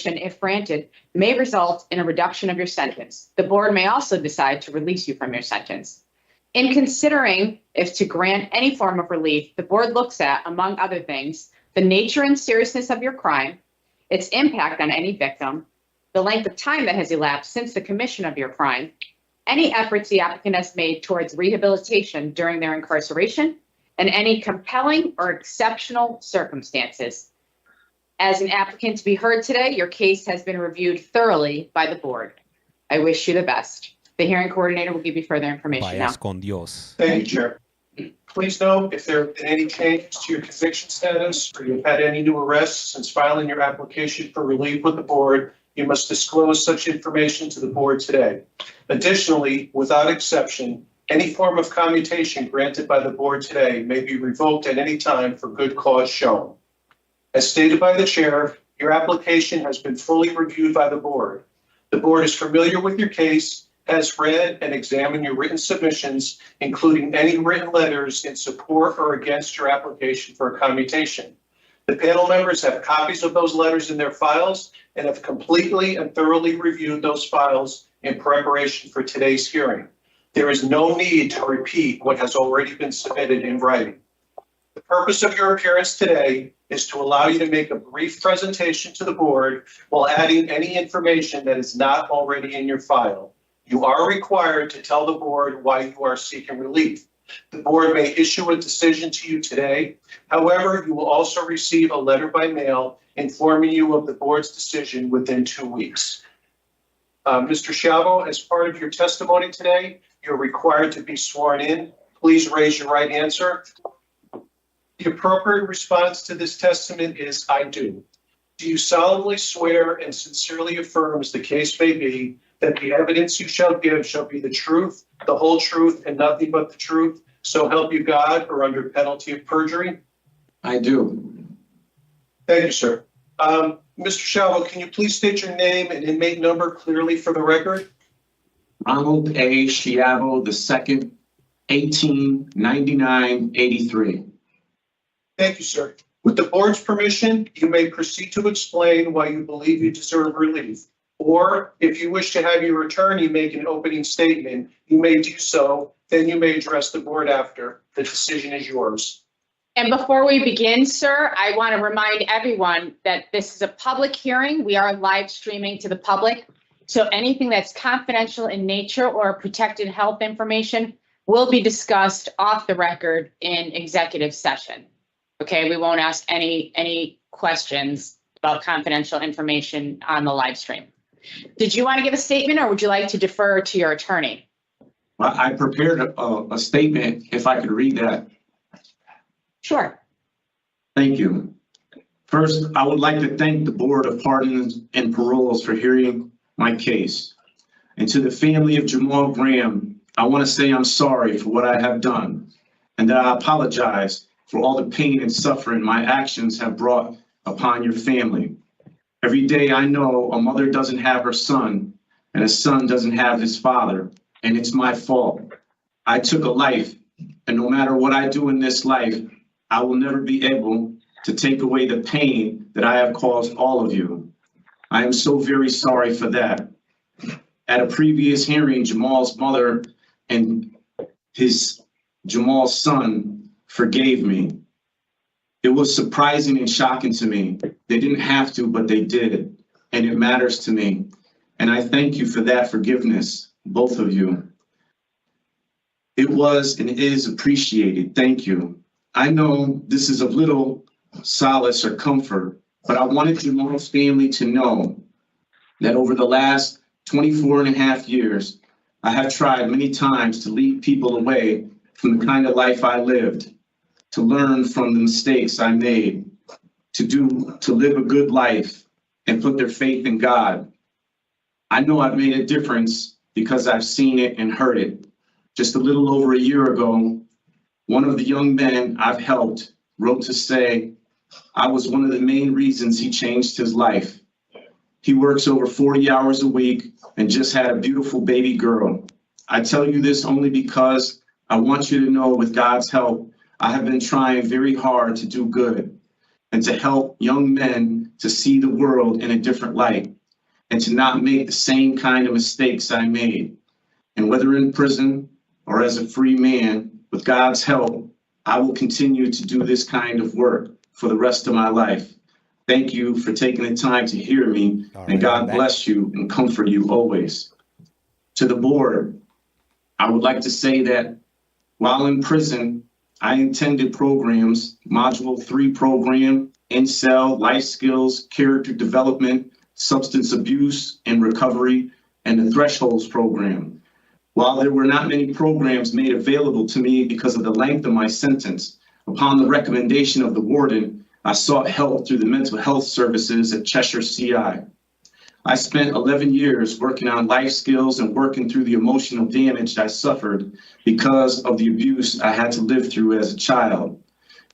confirmation, if granted, may result in a reduction of your sentence. The board may also decide to release you from your sentence. In considering if to grant any form of relief, the board looks at, among other things, the nature and seriousness of your crime, its impact on any victim, the length of time that has elapsed since the commission of your crime, any efforts the applicant has made towards rehabilitation during their incarceration, and any compelling or exceptional circumstances. As an applicant to be heard today, your case has been reviewed thoroughly by the board. I wish you the best. The hearing coordinator will give you further information now. Vayas con Dios. Thank you, Chair. Please note if there have been any changes to your conviction status or you've had any new arrests since filing your application for relief with the board, you must disclose such information to the board today. Additionally, without exception, any form of commutation granted by the board today may be revoked at any time for good cause shown. As stated by the chair, your application has been fully reviewed by the board. The board is familiar with your case, has read and examined your written submissions, including any written letters in support or against your application for a commutation. The panel members have copies of those letters in their files and have completely and thoroughly reviewed those files in preparation for today's hearing. There is no need to repeat what has already been submitted in writing. The purpose of your appearance today is to allow you to make a brief presentation to the board while adding any information that is not already in your file. You are required to tell the board why you are seeking relief. The board may issue a decision to you today. However, you will also receive a letter by mail informing you of the board's decision within 2 weeks. Mr. SCHIAVO, as part of your testimony today, you're required to be sworn in. Please raise your right hand, sir. The appropriate response to this testament is, I do. Do you solemnly swear and sincerely affirm, as the case may be, that the evidence you shall give shall be the truth, the whole truth, and nothing but the truth, so help you God, or under penalty of perjury? I do. Thank you, sir. Mr. SCHIAVO, can you please state your name and inmate number clearly for the record? Ronald A. SCHIAVO II, 1899-83. Thank you, sir. With the board's permission, you may proceed to explain why you believe you deserve relief. Or if you wish to have your attorney make an opening statement, you may do so. Then you may address the board after. The decision is yours. And before we begin, sir, I want to remind everyone that this is a public hearing. We are live streaming to the public. So anything that's confidential in nature or protected health information will be discussed off the record in executive session. Okay, we won't ask any questions about confidential information on the live stream. Did you want to give a statement, or would you like to defer to your attorney? Well, I prepared a statement, if I could read that. Sure. Thank you. First, I would like to thank the Board of Pardons and Paroles for hearing my case. And to the family of Jamal Graham, I want to say I'm sorry for what I have done, and that I apologize for all the pain and suffering my actions have brought upon your family. Every day I know a mother doesn't have her son, and a son doesn't have his father, and it's my fault. I took a life, and no matter what I do in this life, I will never be able to take away the pain that I have caused all of you. I am so very sorry for that. At a previous hearing, Jamal's mother and Jamal's son forgave me. It was surprising and shocking to me. They didn't have to, but they did, and it matters to me. And I thank you for that forgiveness, both of you. It was and is appreciated. Thank you. I know this is of little solace or comfort, but I wanted Jamal's family to know that over the last 24 and a half years, I have tried many times to lead people away from the kind of life I lived, to learn from the mistakes I made, to live a good life and put their faith in God. I know I've made a difference because I've seen it and heard it. Just a little over a year ago, one of the young men I've helped wrote to say I was one of the main reasons he changed his life. He works over 40 hours a week and just had a beautiful baby girl. I tell you this only because I want you to know, with God's help, I have been trying very hard to do good and to help young men to see the world in a different light and to not make the same kind of mistakes I made. And whether in prison or as a free man, with God's help, I will continue to do this kind of work for the rest of my life. Thank you for taking the time to hear me, and God bless you and comfort you always. To the board, I would like to say that while in prison, I attended programs, Module 3 program, in-cell, life skills, character development, substance abuse and recovery, and the Thresholds program. While there were not many programs made available to me because of the length of my sentence, upon the recommendation of the warden, I sought help through the mental health services at Cheshire CI. I spent 11 years working on life skills and working through the emotional damage I suffered because of the abuse I had to live through as a child.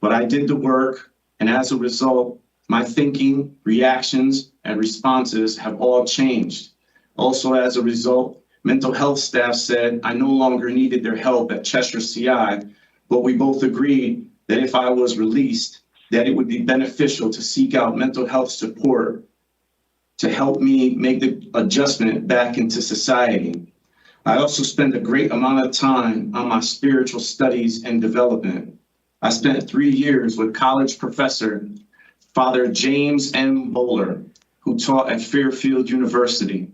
But I did the work, and as a result, my thinking, reactions, and responses have all changed. Also, as a result, mental health staff said I no longer needed their help at Cheshire CI, but we both agreed that if I was released, that it would be beneficial to seek out mental health support to help me make the adjustment back into society. I also spent a great amount of time on my spiritual studies and development. I spent 3 years with college professor, Father James M. Bowler, who taught at Fairfield University.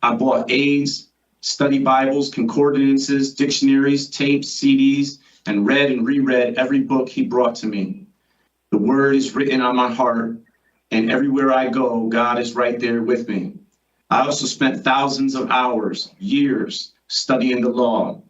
I bought aids, study Bibles, concordances, dictionaries, tapes, CDs, and read and reread every book he brought to me. The word is written on my heart, and everywhere I go, God is right there with me. I also spent thousands of hours, years, studying the law.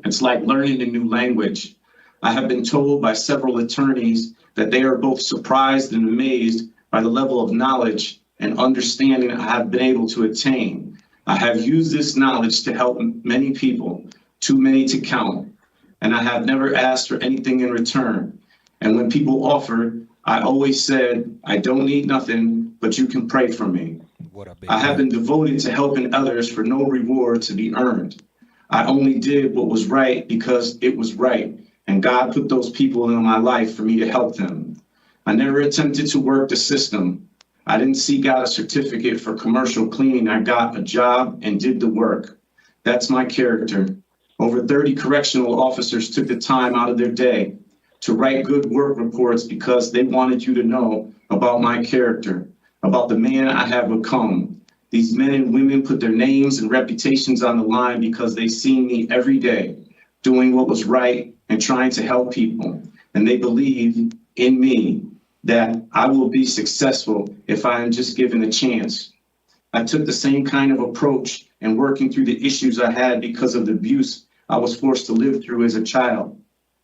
It's like learning a new language. I have been told by several attorneys that they are both surprised and amazed by the level of knowledge and understanding I have been able to attain. I have used this knowledge to help many people, too many to count, and I have never asked for anything in return. And when people offered, I always said, I don't need nothing, but you can pray for me. I have been devoted to helping others for no reward to be earned. I only did what was right because it was right, and God put those people in my life for me to help them. I never attempted to work the system. I didn't seek out a certificate for commercial cleaning. I got a job and did the work. That's my character. Over 30 correctional officers took the time out of their day to write good work reports because they wanted you to know about my character, about the man I have become. These men and women put their names and reputations on the line because they see me every day doing what was right and trying to help people. And they believe in me that I will be successful if I am just given a chance. I took the same kind of approach in working through the issues I had because of the abuse I was forced to live through as a child.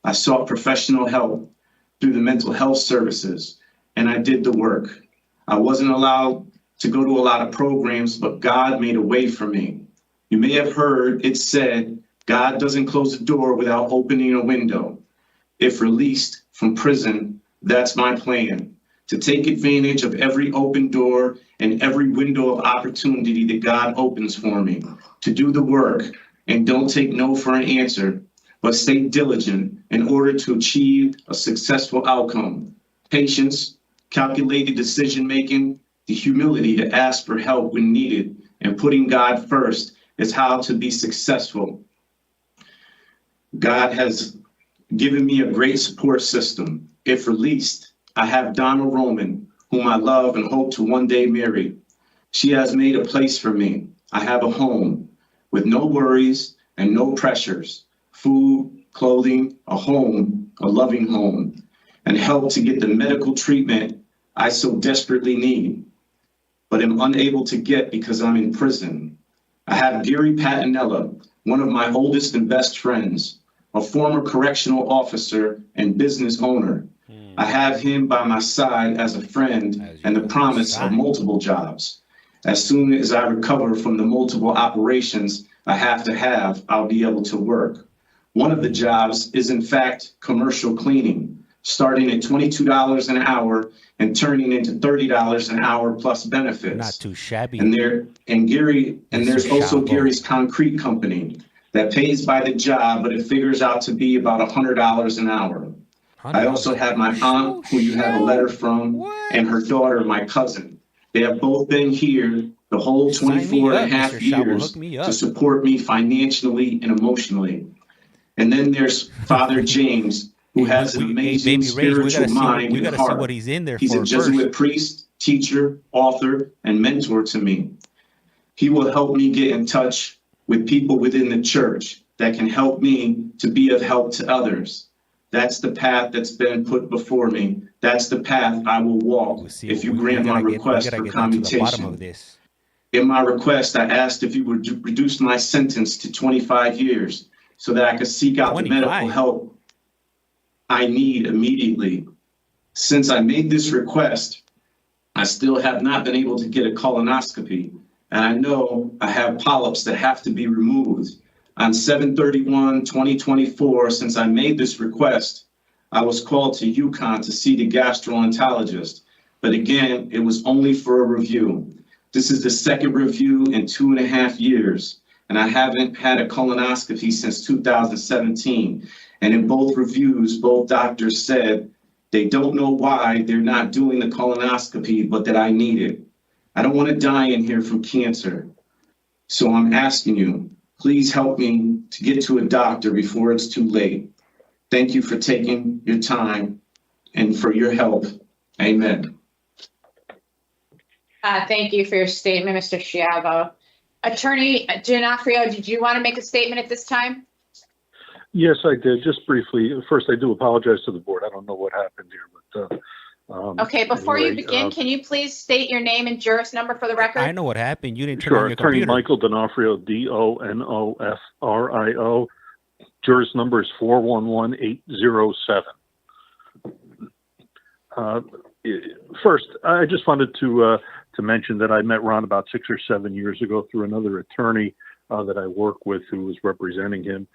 I sought professional help through the mental health services, and I did the work. I wasn't allowed to go to a lot of programs, but God made a way for me. You may have heard it said, God doesn't close the door without opening a window. If released from prison, that's my plan, to take advantage of every open door and every window of opportunity that God opens for me, to do the work and don't take no for an answer, but stay diligent in order to achieve a successful outcome. Patience, calculated decision-making, the humility to ask for help when needed, and putting God first is how to be successful. God has given me a great support system. If released, I have Donna Roman, whom I love and hope to one day marry. She has made a place for me. I have a home with no worries and no pressures. Food, clothing, a home, a loving home, and help to get the medical treatment I so desperately need, but am unable to get because I'm in prison. I have Gary Patinella, one of my oldest and best friends, a former correctional officer and business owner. I have him by my side as a friend and the promise of multiple jobs. As soon as I recover from the multiple operations I have to have, I'll be able to work. One of the jobs is, in fact, commercial cleaning, starting at $22 an hour and turning into $30 an hour plus benefits. Not too shabby. And there's also Gary's concrete company that pays by the job, but it figures out to be about $100 an hour. I also have my aunt, who you have a letter from, and her daughter, my cousin. They have both been here the whole 24 and a half years to support me financially and emotionally. And then there's Father James, who has an amazing spiritual mind and heart. He's a Jesuit priest, teacher, author, and mentor to me. He will help me get in touch with people within the church that can help me to be of help to others. That's the path that's been put before me. That's the path I will walk if you grant my request for commutation. In my request, I asked if you would reduce my sentence to 25 years so that I could seek out the medical help I need immediately. Since I made this request, I still have not been able to get a colonoscopy, and I know I have polyps that have to be removed. On 7/31/2024, since I made this request, I was called to UConn to see the gastroenterologist, but again, it was only for a review. This is the second review in 2.5 years, and I haven't had a colonoscopy since 2017. And in both reviews, both doctors said they don't know why they're not doing the colonoscopy, but that I need it. I don't want to die in here from cancer. So I'm asking you, please help me to get to a doctor before it's too late. Thank you for taking your time and for your help. Amen. Thank you for your statement, Mr. SCHIAVO. Attorney D'Onofrio, did you want to make a statement at this time? Yes, I did. Just briefly. First, I do apologize to the board. I don't know what happened here, but okay, before you begin, can you please state your name and juris number for the record? I know what happened. You didn't turn on your Attorney computer. Michael D'Onofrio, Donofrio. Juris number is 411807. First, I just wanted to mention that I met Ron about 6 or 7 years ago through another attorney that I work with who was representing him.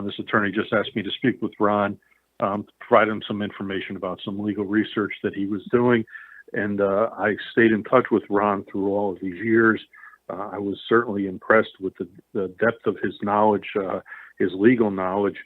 This attorney just asked me to speak with Ron, to provide him some information about some legal research that he was doing. And I stayed in touch with Ron through all of these years. I was certainly impressed with the depth of his knowledge, his legal knowledge.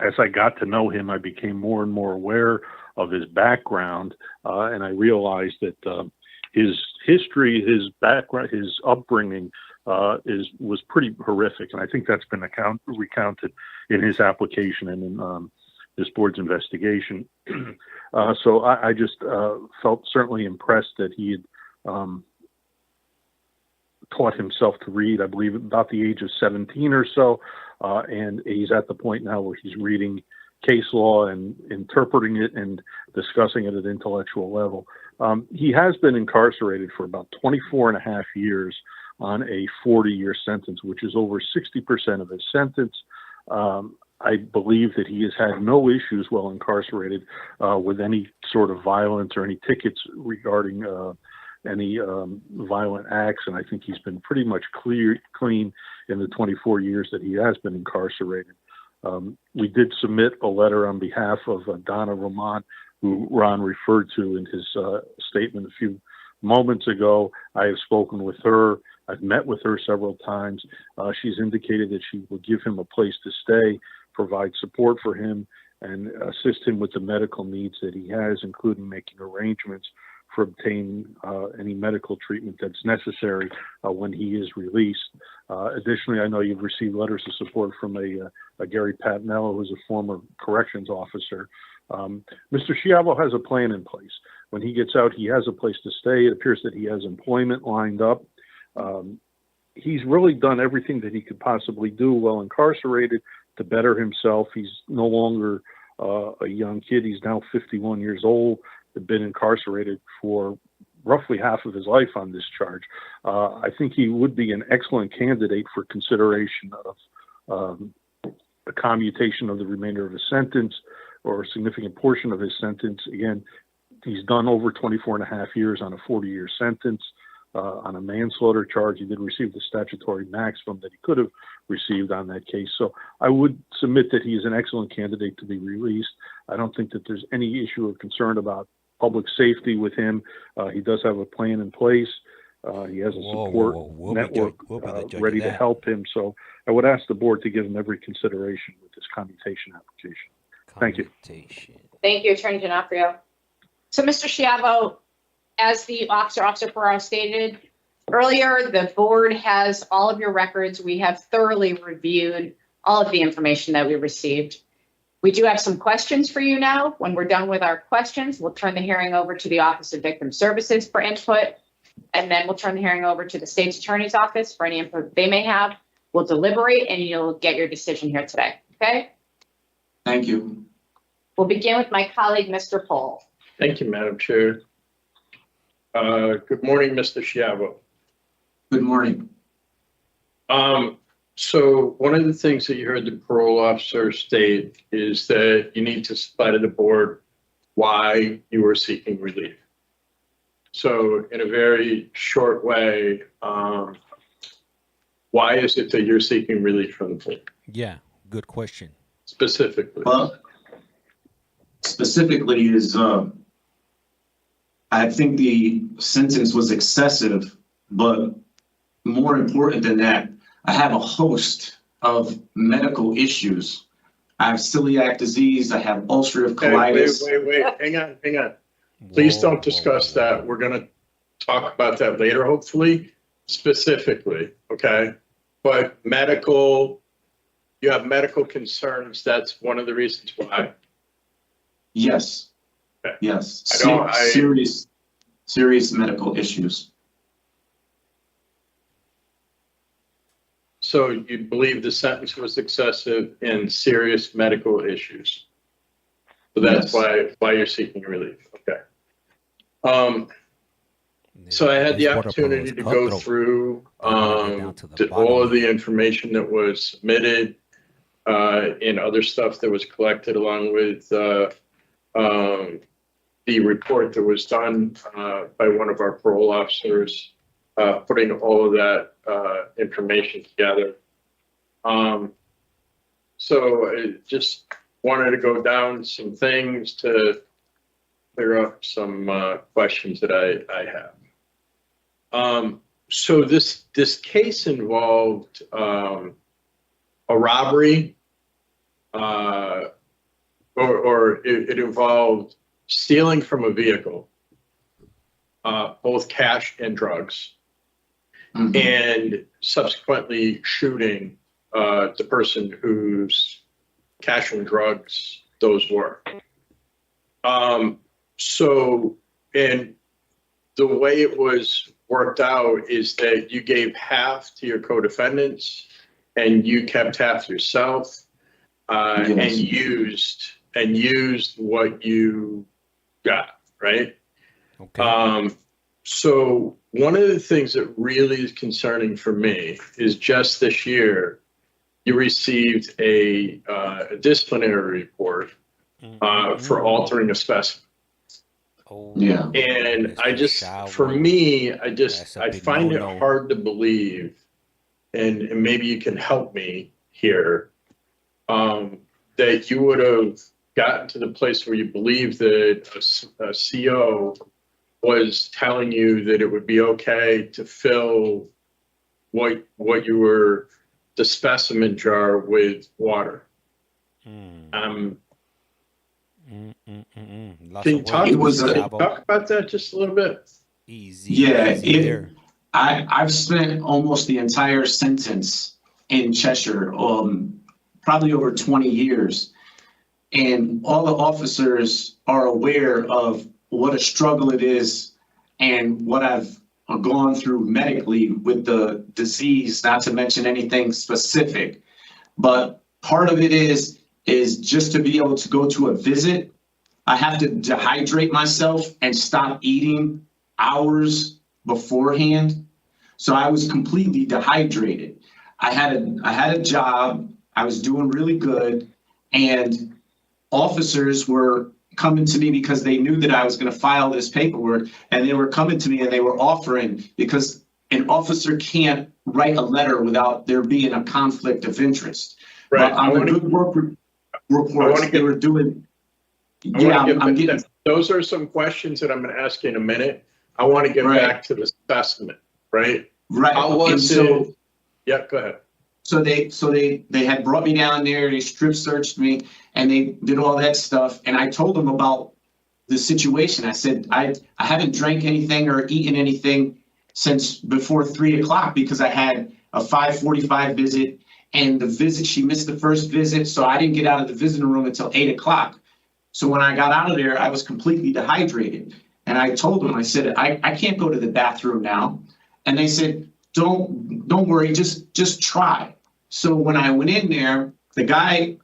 As I got to know him, I became more and more aware of his background, and I realized that his history, his background, his upbringing was pretty horrific, and I think that's been recounted in his application and in this board's investigation. So I just felt certainly impressed that he had taught himself to read, I believe, about the age of 17 or so, and he's at the point now where he's reading case law and interpreting it and discussing it at intellectual level. He has been incarcerated for about 24 and a half years on a 40-year sentence, which is over 60% of his sentence. I believe that he has had no issues while incarcerated with any sort of violence or any tickets regarding any violent acts, and I think he's been pretty much clean in the 24 years that he has been incarcerated. We did submit a letter on behalf of Donna Roman, who Ron referred to in his statement a few moments ago. I have spoken with her. I've met with her several times. She's indicated that she will give him a place to stay, provide support for him, and assist him with the medical needs that he has, including making arrangements for obtaining any medical treatment that's necessary when he is released. Additionally, I know you've received letters of support from a Gary Patnell, who is a former corrections officer. Mr. SCHIAVO has a plan in place. When he gets out, he has a place to stay. It appears that he has employment lined up. He's really done everything that he could possibly do while incarcerated to better himself. He's no longer a young kid. He's now 51 years old, been incarcerated for roughly half of his life on this charge. I think he would be an excellent candidate for consideration of a commutation of the remainder of his sentence or a significant portion of his sentence. Again, he's done over 24 and a half years on a 40-year sentence. On a manslaughter charge, he did receive the statutory maximum that he could have received on that case. So I would submit that he is an excellent candidate to be released. I don't think that there's any issue or concern about public safety with him. He does have a plan in place. He has a support network ready to help him. So I would ask the board to give him every consideration with this commutation application. Thank you. Thank you, Attorney D'Onofrio. So, Mr. Schiavo, as the Officer Paroles stated earlier, the board has all of your records. We have thoroughly reviewed all of the information that we received. We do have some questions for you now. When we're done with our questions, we'll turn the hearing over to the Office of Victim Services for input, and then we'll turn the hearing over to the State's Attorney's Office for any input they may have. We'll deliberate, and you'll get your decision here today, okay? Thank you. We'll begin with my colleague, Mr. Pohl. Thank you, Madam Chair. Good morning, Mr. Schiavo. Good morning. So one of the things that you heard the parole officer state is that you need to supply to the board why you are seeking relief. So in a very short way, why is it that you're seeking relief from the board? Yeah, good question. Specifically. Well, specifically is, I think the sentence was excessive, but more important than that, I have a host of medical issues. I have celiac disease. I have ulcerative colitis. Wait. Hang on. Please don't discuss that. We're going to talk about that later, hopefully, specifically, okay? But you have medical concerns. That's one of the reasons why. Yes. Okay. Yes. Serious medical issues. So you believe the sentence was excessive and serious medical issues. So that's Yes. why you're seeking relief. Okay. So I had the opportunity to go through all of the information that was submitted and other stuff that was collected along with the report that was done by one of our parole officers, putting all of that information together. So I just wanted to go down some things to clear up some questions that I have. So this case involved a robbery, or it involved stealing from a vehicle, both cash and drugs, Mhm. and subsequently shooting the person whose cash and drugs those were. So, and the way it was worked out is that you gave half to your co-defendants and you kept half yourself, Yes. and used what you got, right? Okay. So one of the things that really is concerning for me is just this year, you received a disciplinary report for altering a specimen. Oh, Yeah. And I just, Mr. for Schiavo, me, that's a I big find no-no. it hard to believe, and maybe you can help me here, that you would have gotten to the place where you believe that a CO was telling you that it would be okay to fill what you were, the specimen jar with water. Lots Can you of talk, work, It was Mr. a- Schiavo. talk about that just a little bit? Easy. Yeah, Easy there. I've spent almost the entire sentence in Cheshire, probably over 20 years. And all the officers are aware of what a struggle it is and what I've gone through medically with the disease, not to mention anything specific. But part of it is just to be able to go to a visit, I have to dehydrate myself and stop eating hours beforehand. So I was completely dehydrated. I had a job, I was doing really good, and officers were coming to me because they knew that I was going to file this paperwork, and they were coming to me and they were offering, because an officer can't write a letter without there being a conflict of interest. Right. But on the good work reports they were doing. Yeah, I'm getting. Those are some questions that I'm going to ask you in a minute. I want to get Right. back to the specimen, right? Right. How And was so, it? Yeah, go ahead. So they had brought me down there, they strip searched me, and they did all that stuff. And I told them about the situation. I said, I haven't drank anything or eaten anything since before 3 o'clock because I had a 5:45 visit, and the visit, she missed the first visit. So I didn't get out of the visiting room until 8 o'clock. So when I got out of there, I was completely dehydrated. And I told them, I said, I can't go to the bathroom now. And they said, don't worry, just try. So when I went in there, the guy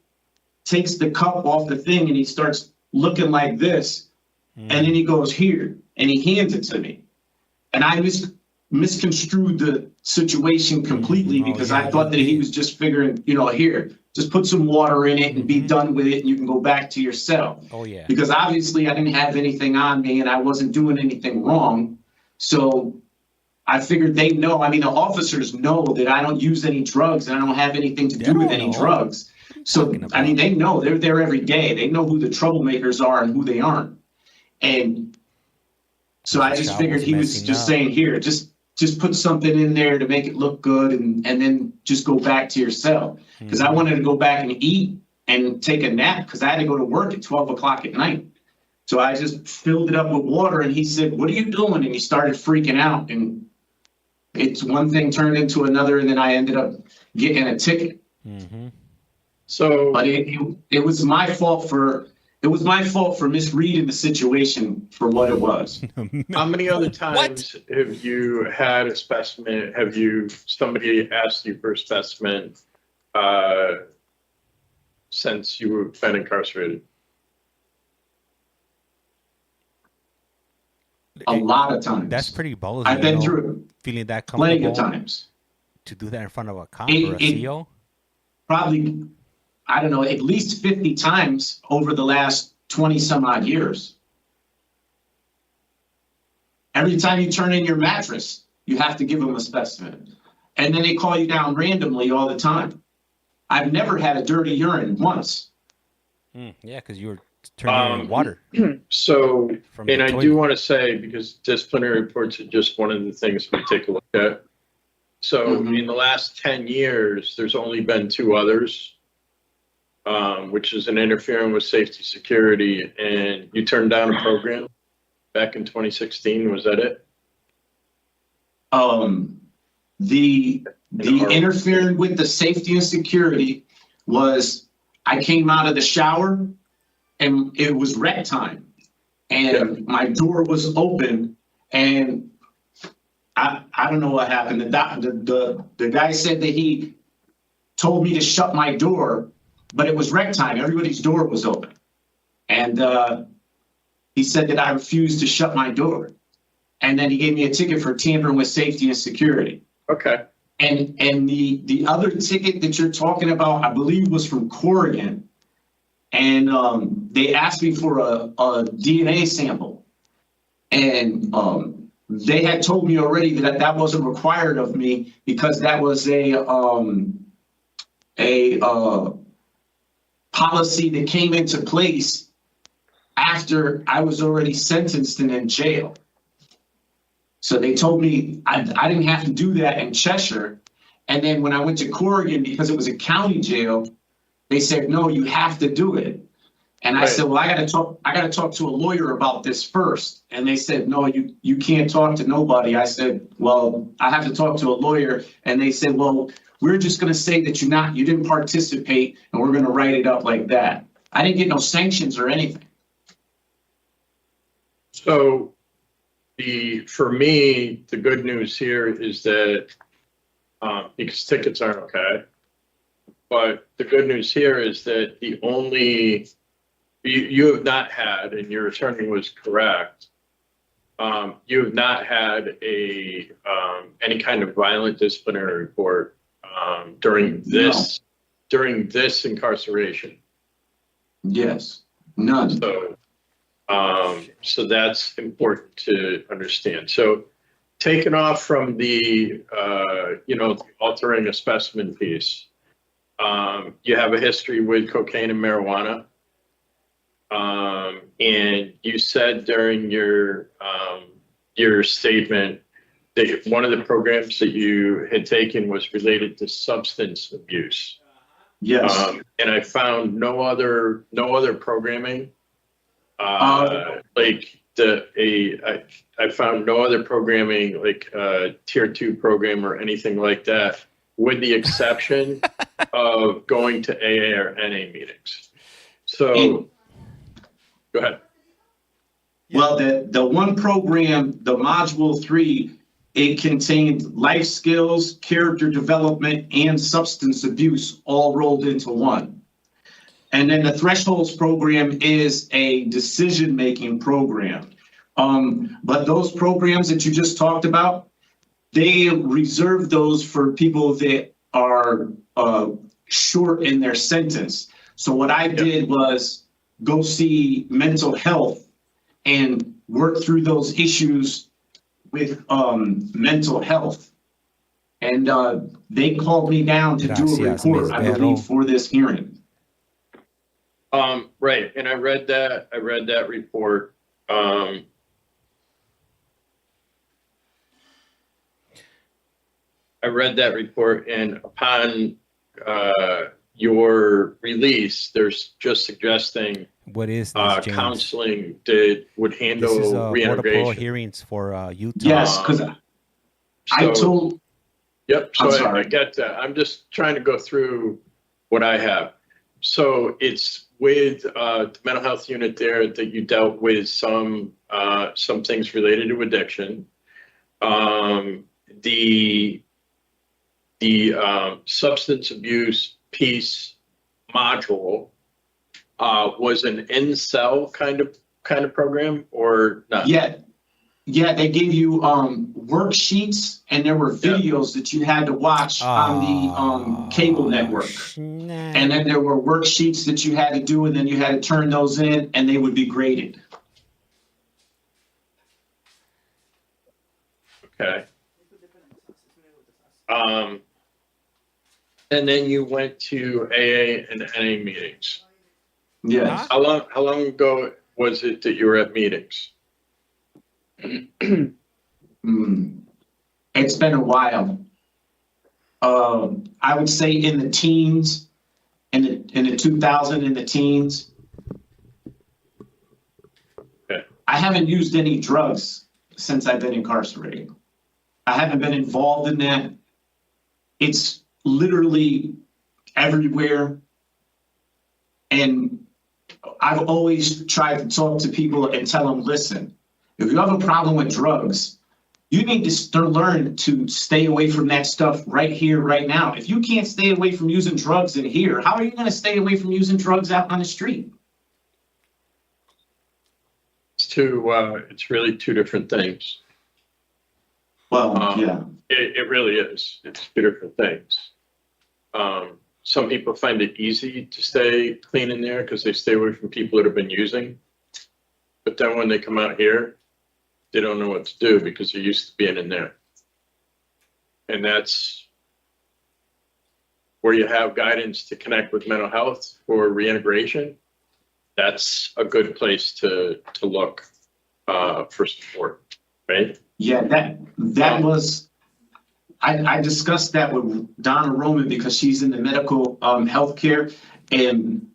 takes the cup off the thing and he starts looking like this. And then he goes, here, and he hands it to me. And I misconstrued the situation completely because I thought that he was just figuring, here, just put some water in it and be done with it and you can go back to your cell. Oh, yeah. Because obviously I didn't have anything on me and I wasn't doing anything wrong. So I figured they know, the officers know that I don't use any drugs and I don't have anything to do with any drugs. So, they know, they're there every day. They know who the troublemakers are and who they aren't. And so I just figured he was just saying, here, just put something in there to make it look good and then just go back to your cell. Because I wanted to go back and eat and take a nap because I had to go to work at 12 o'clock at night. So I just filled it up with water and he said, what are you doing? And he started freaking out and it's one thing turned into another and then I ended up getting a ticket. So, but it was my fault for misreading the situation for what it was. how many other times have you had a specimen? Have somebody asked you for a specimen since you've been incarcerated? A lot of times. That's pretty ballsy. I've been through feeling that plenty comfortable of times to do that in front of a cop or a CO. Probably, I don't know, at least 50 times over the last 20 some odd years. Every time you turn in your mattress, you have to give them a specimen. And then they call you down randomly all the time. I've never had a dirty urine once. Yeah, because you were turning in water. So, From and the I toilet. do want to say, because disciplinary reports are just one of the things we take a look at. So in the last 10 years, there's only been 2 others, which is an interfering with safety security. And you turned down a program back in 2016. Was that it? The interfering with the safety and security was I came out of the shower and it was rec time and my door was open and I don't know what happened. The guy said that he told me to shut my door, but it was rec time. Everybody's door was open. And he said that I refused to shut my door. And then he gave me a ticket for tampering with safety and security. Okay. And the other ticket that you're talking about, I believe was from Corrigan. And they asked me for a DNA sample. And they had told me already that wasn't required of me because that was a policy that came into place after I was already sentenced and in jail. So they told me I didn't have to do that in Cheshire. And then when I went to Corrigan, because it was a county jail, they said, no, you have to do it. And I said, well, I got to talk to a lawyer about this first. And they said, no, you can't talk to nobody. I said, well, I have to talk to a lawyer. And they said, well, we're just going to say that you didn't participate and we're going to write it up like that. I didn't get no sanctions or anything. So for me, the good news here is that because tickets aren't okay, but the good news here is that you have not had, and your attorney was correct, you have not had any kind of violent disciplinary report during this incarceration. Yes, none. So that's important to understand. So taken off from the altering a specimen piece, you have a history with cocaine and marijuana. And you said during your statement one of the programs that you had taken was related to substance abuse. Yes. And I found no other programming. I found no other programming like tier 2 program or anything like that, with the exception of going to AA or NA meetings. So go ahead. Well, the one program, the module 3, it contained life skills, character development, and substance abuse all rolled into one. And then the thresholds program is a decision-making program. But those programs that you just talked about, they reserve those for people that are short in their sentence. So what I did was go see mental health and work through those issues with mental health. And they called me down to do a report, I believe, for this hearing. Right, and I read that report. I read that report, and upon your release, there's just suggesting what is this, James? counseling would handle this is reintegration. Waterbury hearings for Utah. Yes, because I told. Yep, so I get that. I'm just trying to go through what I have. So it's with the mental health unit there that you dealt with some things related to addiction. The substance abuse piece module was an in-cell kind of program or not? Yeah, they gave you worksheets, and there were videos that you had to watch on the cable network. And then there were worksheets that you had to do, and then you had to turn those in, and they would be graded. Okay. And then you went to AA and NA meetings. Yes. How long ago was it that you were at meetings? It's been a while. I would say in the teens, in the 2000 in the teens. Okay. I haven't used any drugs since I've been incarcerated. I haven't been involved in that. It's literally everywhere. And I've always tried to talk to people and tell them, listen, if you have a problem with drugs, you need to learn to stay away from that stuff right here, right now. If you can't stay away from using drugs in here, how are you going to stay away from using drugs out on the street? It's really two different things. Well, yeah. It really is. It's two different things. Some people find it easy to stay clean in there because they stay away from people that have been using. But then when they come out here, they don't know what to do because they're used to being in there. And that's where you have guidance to connect with mental health for reintegration. That's a good place to look for support, right? Yeah, that was, I discussed that with Donna Roman because she's in the medical healthcare, and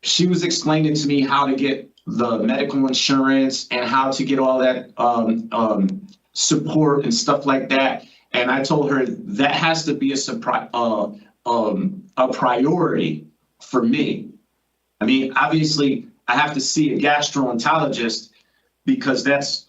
she was explaining to me how to get the medical insurance and how to get all that support and stuff like that. And I told her that has to be a priority for me. I mean, obviously, I have to see a gastroenterologist because that's,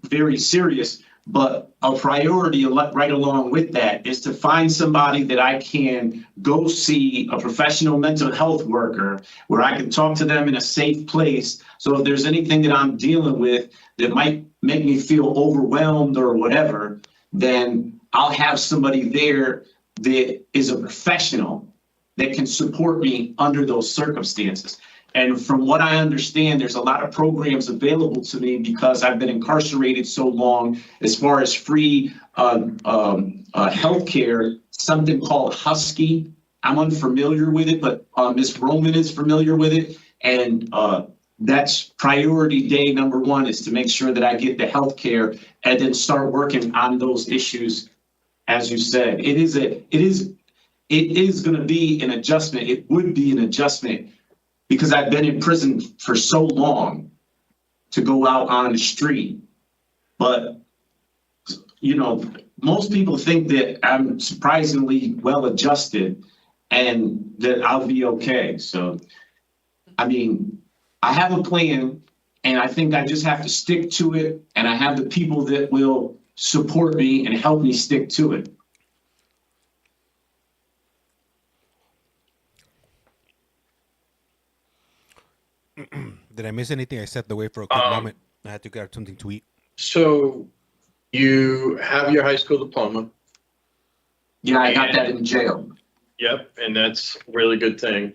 very serious. But a priority right along with that is to find somebody that I can go see, a professional mental health worker, where I can talk to them in a safe place. So if there's anything that I'm dealing with that might make me feel overwhelmed or whatever, then I'll have somebody there that is a professional that can support me under those circumstances. And from what I understand, there's a lot of programs available to me because I've been incarcerated so long as far as free healthcare, something called Husky. I'm unfamiliar with it, but Ms. Roman is familiar with it. And that's priority day number one, is to make sure that I get the health care and then start working on those issues. As you said, it is going to be an adjustment. It would be an adjustment because I've been in prison for so long to go out on the street. But, you know, most people think that I'm surprisingly well adjusted and that I'll be okay. So, I mean, I have a plan and I think I just have to stick to it. And I have the people that will support me and help me stick to it. Did I miss anything? I stepped away for a quick moment. I had to grab something to eat. So you have your high school diploma. Yeah, I got that in jail. Yep, and that's a really good thing.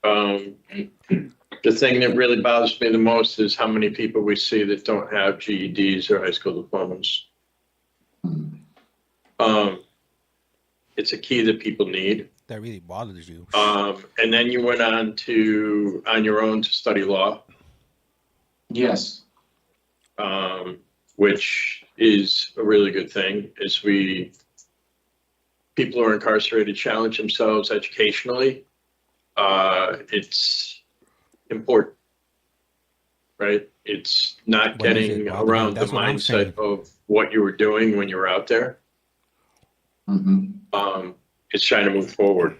The thing that really bothers me the most is how many people we see that don't have GEDs or high school diplomas. It's a key that people need. That really bothers you. And then you went on your own to study law. Yes. Which is a really good thing, as people who are incarcerated challenge themselves educationally. It's important, right? It's not getting around the mindset of what you were doing when you were out there. It's trying to move forward.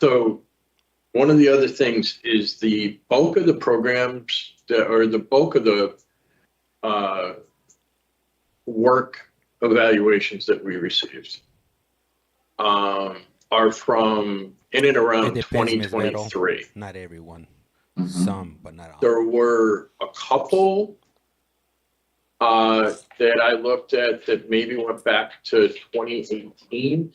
So one of the other things is the bulk of the programs the bulk of the work evaluations that we received are from in and around 2023. Not everyone. Some, but not all. There were a couple that I looked at that maybe went back to 2018.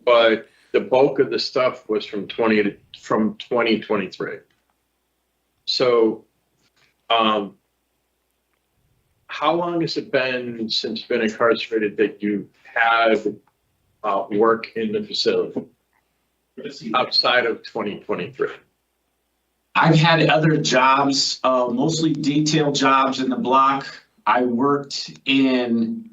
But the bulk of the stuff was from 2023. So, how long has it been since you've been incarcerated that you had work in the facility outside of 2023? I've had other jobs, mostly detail jobs in the block. I worked in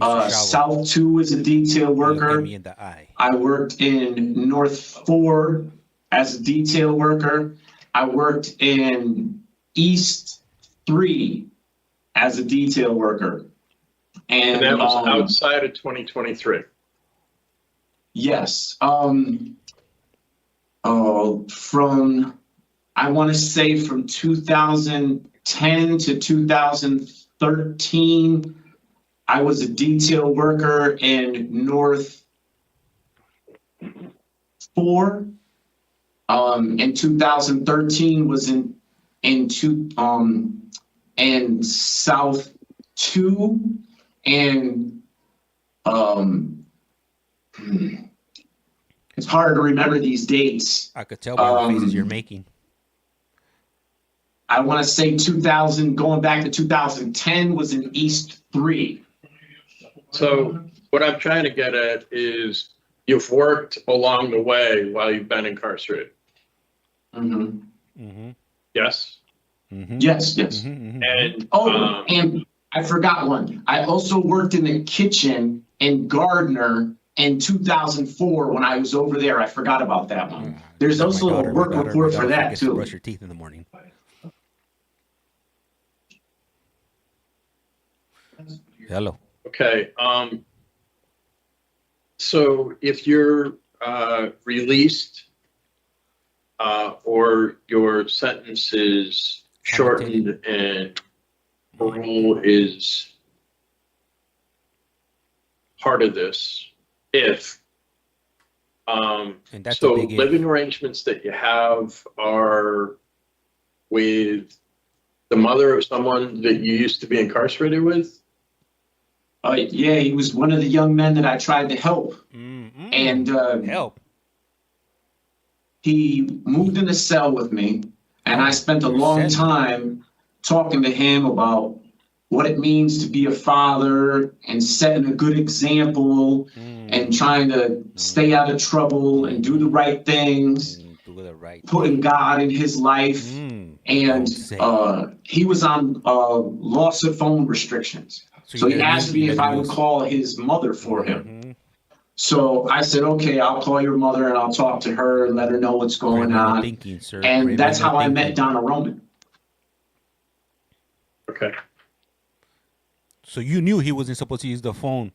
South 2 as a detail worker. Me in the eye. I worked in North 4 as a detail worker. I worked in East 3 as a detail worker. And that was outside of 2023. Yes. From, I want to say from 2010 to 2013, I was a detail worker in North 4. In 2013 was in South 2, and it's hard to remember these dates. I could tell by the faces you're making. I want to say 2000, going back to 2010 was in East 3. So what I'm trying to get at is you've worked along the way while you've been incarcerated. Yes? Yes. And and I forgot one. I also worked in the kitchen in Gardner in 2004 when I was over there. I forgot about that one. There's also a work report for that too. Brush your teeth in the morning. Hello. Okay. So if you're released or your sentence is shortened and parole is part of this, and that's so a big living arrangements that you have are with the mother of someone that you used to be incarcerated with? Yeah, he was one of the young men that I tried to help. And help. He moved in a cell with me, and I spent a long time talking to him about what it means to be a father and setting a good example and trying to stay out of trouble and do the right things, Do the right putting God in his life. And Don't say. he was on loss of phone restrictions. So you he let him asked use- me you if let I him would use- call his mother for him. Mhm. So I said, okay, I'll call your mother and I'll talk to her and let her know what's going Criminal on. thinking, sir. And that's how Criminal I met thinking. Donna Roman. Okay. So you knew he wasn't supposed to use the phone.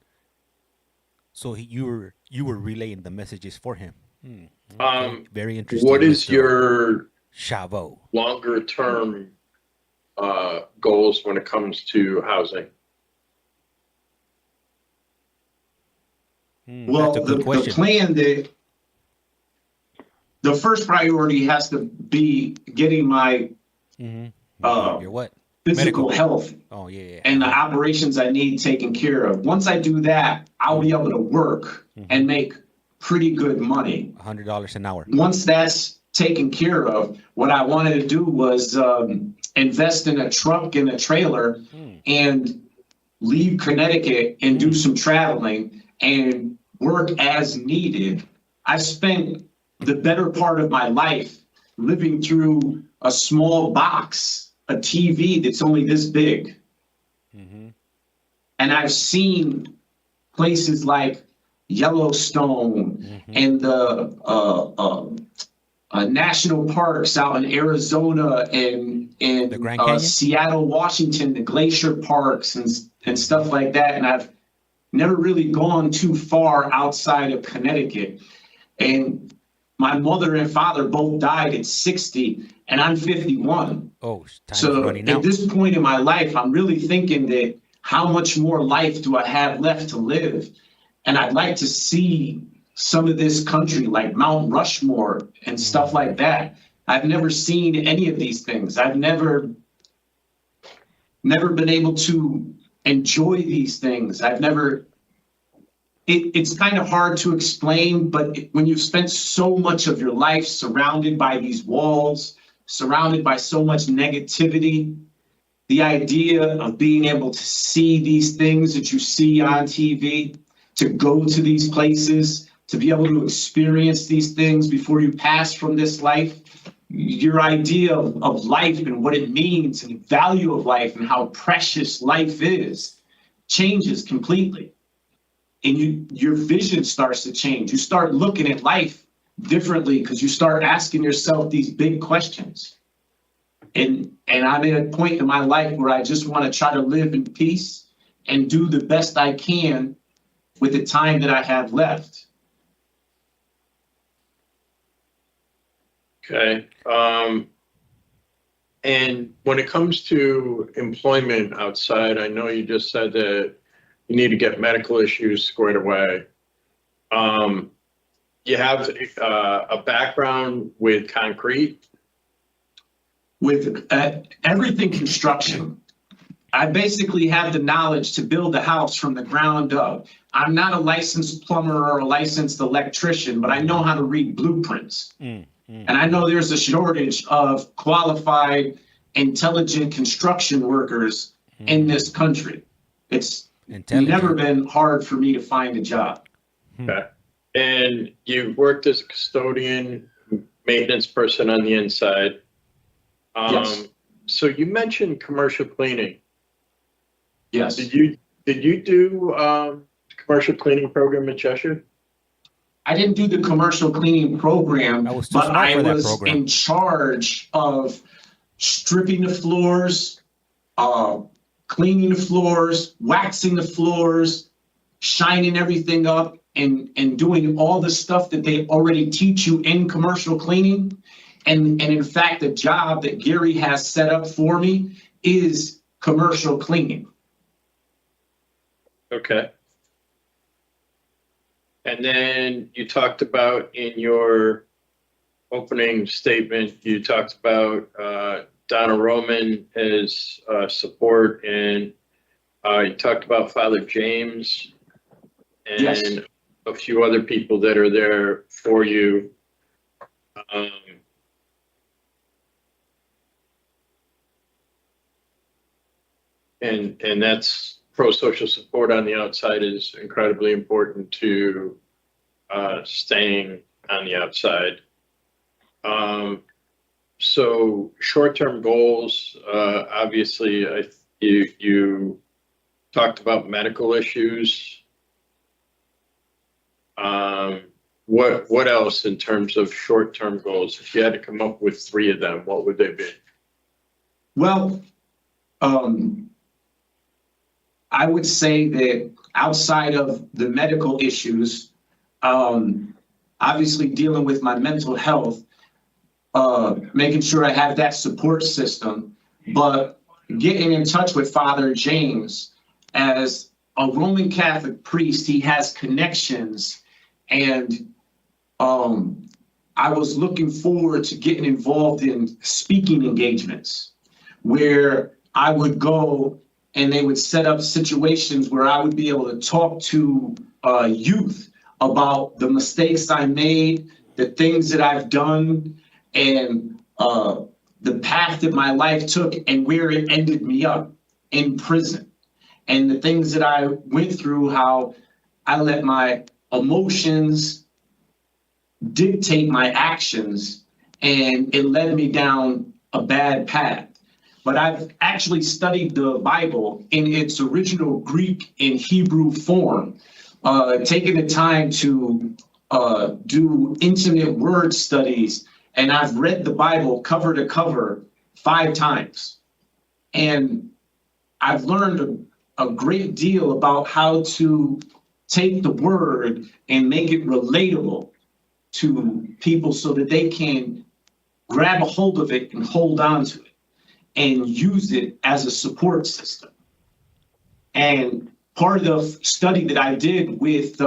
So you were relaying the messages for him. Okay. Very interesting. What is Mr. your Chavo? longer term goals when it comes to housing? Well, That's a good the question. plan that the first priority has to be getting my Your what? physical Medical. health Oh yeah. and the operations I need taken care of. Once I do that, I'll be able to work and make pretty good money. $100 an hour. Once that's taken care of, what I wanted to do was invest in a truck and a trailer and leave Connecticut and do some traveling and work as needed. I spent the better part of my life living through a small box, a TV that's only this big. And I've seen places like Yellowstone and the national parks out in Arizona and in The Grand Canyon? Seattle, Washington, the glacier parks and stuff like that. And I've never really gone too far outside of Connecticut. And my mother and father both died at 60 and I'm 51. Oh, time's So running at out. this point in my life, I'm really thinking that how much more life do I have left to live? And I'd like to see some of this country like Mount Rushmore and stuff like that. I've never seen any of these things. I've never been able to enjoy these things. It's kind of hard to explain, but when you've spent so much of your life surrounded by these walls, surrounded by so much negativity, the idea of being able to see these things that you see on TV, to go to these places, to be able to experience these things before you pass from this life, your idea of life and what it means and the value of life and how precious life is changes completely. And your vision starts to change. You start looking at life differently because you start asking yourself these big questions. And I'm at a point in my life where I just want to try to live in peace and do the best I can with the time that I have left. Okay. And when it comes to employment outside, I know you just said that you need to get medical issues squared away. You have a background with concrete? With everything construction, I basically have the knowledge to build a house from the ground up. I'm not a licensed plumber or a licensed electrician, but I know how to read blueprints. And I know there's a shortage of qualified, intelligent construction workers in this country. It's never been hard for me to find a job. Okay. And you worked as a custodian, maintenance person on the inside. Yes. So you mentioned commercial cleaning. Yes. Did you do commercial cleaning program in Cheshire? I didn't do the commercial cleaning program, but I was in charge of stripping the floors, cleaning the floors, waxing the floors, shining everything up, and doing all the stuff that they already teach you in commercial cleaning. And in fact, the job that Gary has set up for me is commercial cleaning. Okay. And then you talked about in your opening statement, you talked about Donna Roman as support, and you talked about Father James and Yes. a few other people that are there for you. And that's pro-social support on the outside is incredibly important to staying on the outside. So short-term goals, obviously, you talked about medical issues. What else in terms of short-term goals? If you had to come up with 3 of them, what would they be? Well, I would say that outside of the medical issues, obviously dealing with my mental health, making sure I have that support system, but getting in touch with Father James. As a Roman Catholic priest, he has connections, and I was looking forward to getting involved in speaking engagements where I would go and they would set up situations where I would be able to talk to youth about the mistakes I made, the things that I've done, and the path that my life took and where it ended me up in prison. And the things that I went through, how I let my emotions dictate my actions, and it led me down a bad path. But I've actually studied the Bible in its original Greek and Hebrew form, taking the time to do intimate word studies. And I've read the Bible cover to cover 5 times. And I've learned a great deal about how to take the word and make it relatable to people so that they can grab a hold of it and hold on to it and use it as a support system. And part of the study that I did with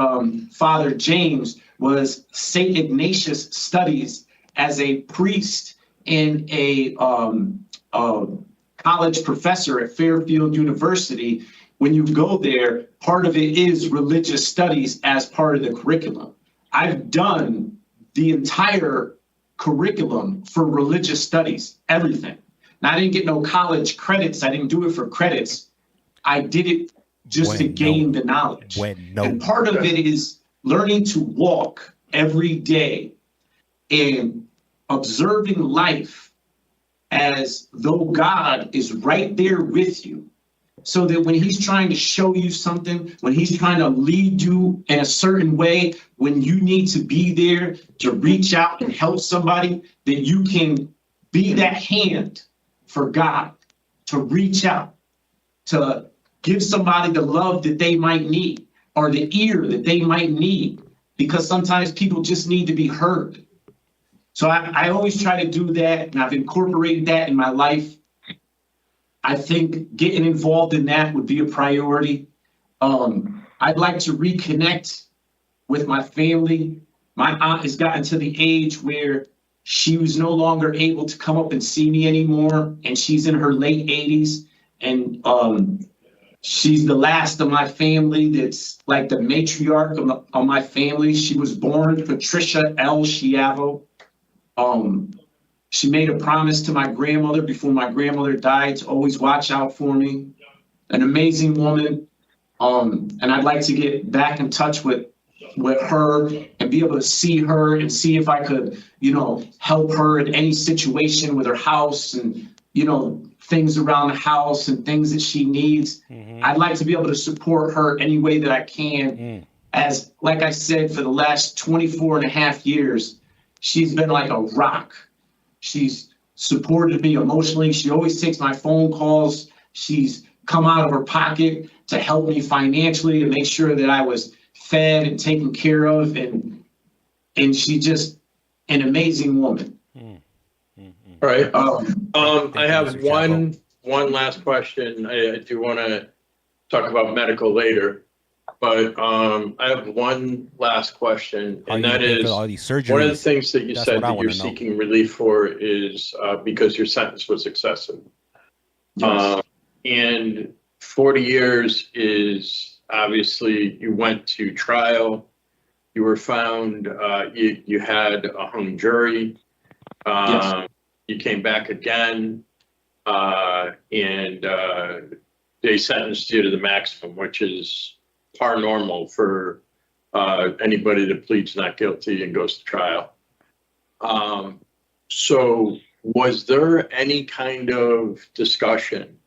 Father James was St. Ignatius studies as a priest and a college professor at Fairfield University. When you go there, part of it is religious studies as part of the curriculum. I've done the entire curriculum for religious studies, everything. Now, I didn't get no college credits. I didn't do it for credits. I did it just to gain the knowledge. And part of it is learning to walk every day and observing life as though God is right there with you. So that when he's trying to show you something, when he's trying to lead you in a certain way, when you need to be there to reach out and help somebody, that you can be that hand for God, to reach out, to give somebody the love that they might need or the ear that they might need, because sometimes people just need to be heard. So I always try to do that, and I've incorporated that in my life. I think getting involved in that would be a priority. I'd like to reconnect with my family. My aunt has gotten to the age where she was no longer able to come up and see me anymore, and she's in her late 80s. And she's the last of my family that's like the matriarch of my family. She was born Patricia L. SCHIAVO. She made a promise to my grandmother before my grandmother died to always watch out for me. An amazing woman. And I'd like to get back in touch with her and be able to see her and see if I could, help her in any situation with her house and, things around the house and things that she needs. Mm-hmm. I'd like to be able to support her any way that I can. As, like I said, for the last 24 and a half years, she's been like a rock. She's supported me emotionally. She always takes my phone calls. She's come out of her pocket to help me financially to make sure that I was fed and taken care of. And she's just an amazing woman. All right. I have one last question. I do want to talk about medical later, but I have one last question, and that is one of the things that you said that you're seeking relief for is because your sentence was excessive. Yes. And 40 years is obviously you went to trial, you were found, you had a hung jury. Yes. You came back again, and they sentenced you to the maximum, which is par normal for anybody that pleads not guilty and goes to trial. So was there any kind of discussion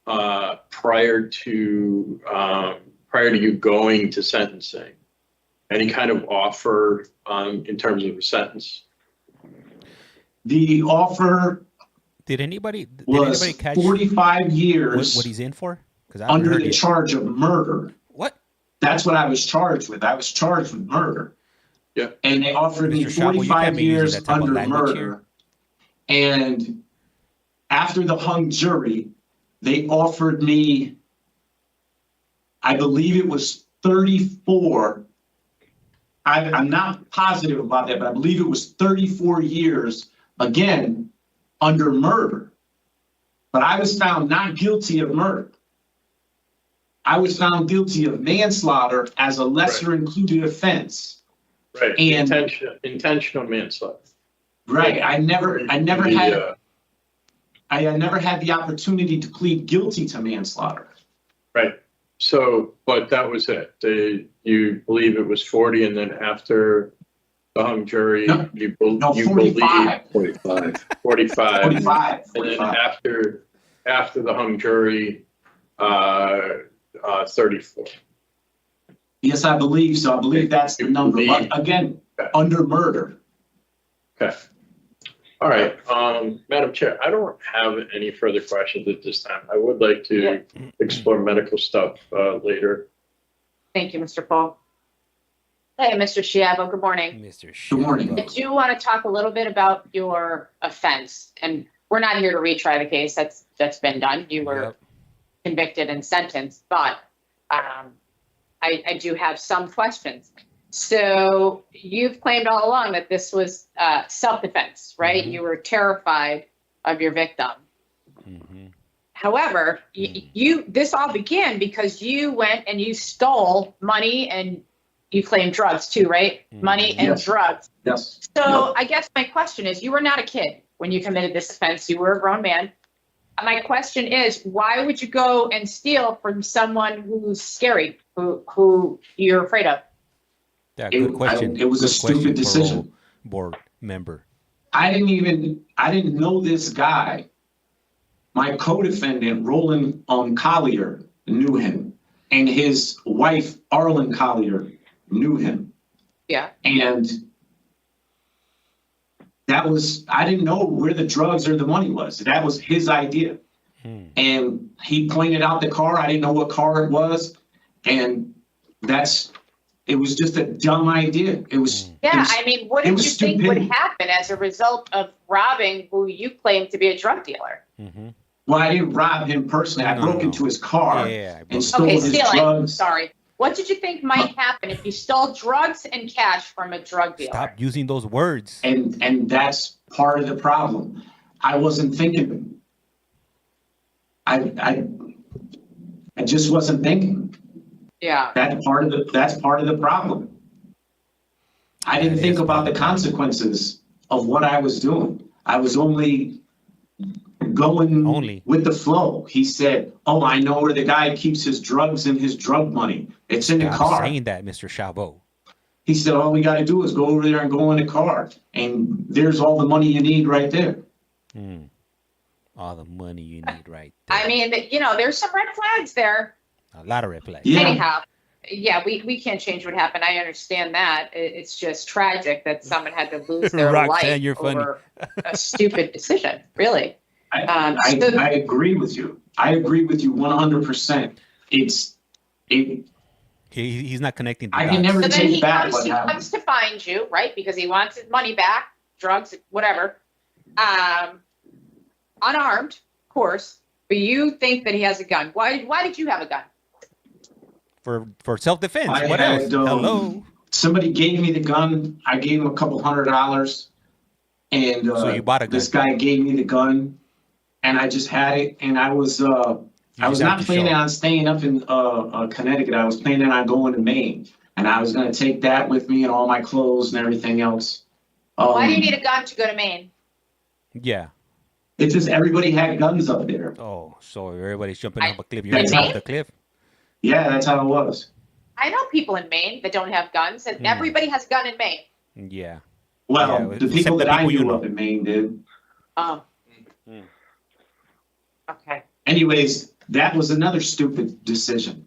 prior to you going to sentencing? Any kind of offer in terms of a sentence? The offer Did anybody was catch 45 years what he's in for? Because under the charge of murder. What? That's what I was charged with. I was charged with murder. Yeah. And they offered me Mr. Szabo, you 45 can't be using years that type of under language murder. And after the hung jury, they offered me, I believe it was 34. I'm not positive about that, but I believe it was 34 years, again, under murder. But I was found not guilty of murder. I was found guilty of manslaughter as a lesser included offense. Right. And Intentional manslaughter. right, I never had the opportunity to plead guilty to manslaughter. Right. So, but that was it. You believe it was 40, and then after the hung jury, No, you 45. believe 45. 45. And then after the hung jury, 34. Yes, I believe so. I believe that's the number. But again, under murder. Okay. All right. Madam Chair, I don't have any further questions at this time. I would like to explore medical stuff later. Thank you, Mr. Paul. Hey, Mr. SCHIAVO, good morning. Mr. Good morning. I do want to talk a little bit about your offense, and we're not here to retry the case. That's been done. You were convicted and sentenced, but I do have some questions. So you've claimed all along that this was self-defense, right? Mhm. You were terrified of your victim. Mm-hmm. However, this all began because you went and you stole money, and you claimed drugs too, right? Mhm. Money and Yes. drugs. Yes. So I guess my question is, you were not a kid when you committed this offense. You were a grown man. My question is, why would you go and steal from someone who's scary, who you're afraid of? Yeah, good question. It was a Good question, stupid decision. parole board member. I didn't know this guy. My co-defendant, Roland Collier, knew him, and his wife, Arlen Collier, knew him. Yeah. And I didn't know where the drugs or the money was. That was his idea. And he pointed out the car. I didn't know what car it was. And it was just a dumb idea. It was. Yeah, I mean, what it did was you think would stupidity. happen as a result of robbing who you claim to be a drug dealer? Mm-hmm. Well, I didn't rob him personally. I No, broke no. into his car Yeah, and stole Okay, his stealing. drugs. Sorry. What did you think might happen if you stole drugs and cash from a drug dealer? Stop using those words. And that's part of the problem. I wasn't thinking. I just wasn't thinking. Yeah. That's part of the problem. I didn't That think is about part the of the problem. consequences of what I was doing. I was only going with the flow. He said, "Oh, I know where the guy keeps his drugs and his drug money. It's in the Stop car." saying that, Mr. Szabo. He said, "All we got to do is go over there and go in the car, and there's all the money you need right there." All the money you need right there. I mean, there's some red flags there. A lot of red flags. Yeah. Anyhow, yeah, we can't change what happened. I understand that. It's just tragic that someone had to lose their Roxanne, life you're funny. over a stupid decision, really. I agree with you. I agree with you 100%. He's not connecting the I can dots. never So then take he back what comes happened. to find you, right? Because he wants his money back, drugs, whatever. Unarmed, of course, but you think that he has a gun. Why did you have a gun? For self-defense. I What had, else? Hello. Somebody gave me the gun. I gave him a couple $100, and So you bought a gun. this guy gave me the gun, and I just had it. And I was not planning on staying up in Connecticut. I was planning on going to Maine, and I was going to take that with me and all my clothes and everything else. Why do you need a gun to go to Maine? Yeah. It's just everybody had guns up there. Oh, so everybody's jumping off a cliff. You're That's jumping how- off the cliff. Yeah, that's how it was. I know people in Maine that don't have guns, and everybody has a gun in Maine. Yeah. Well, Yeah, the except people the that I people you knew know. up in Maine did. Okay. Anyways, that was another stupid decision.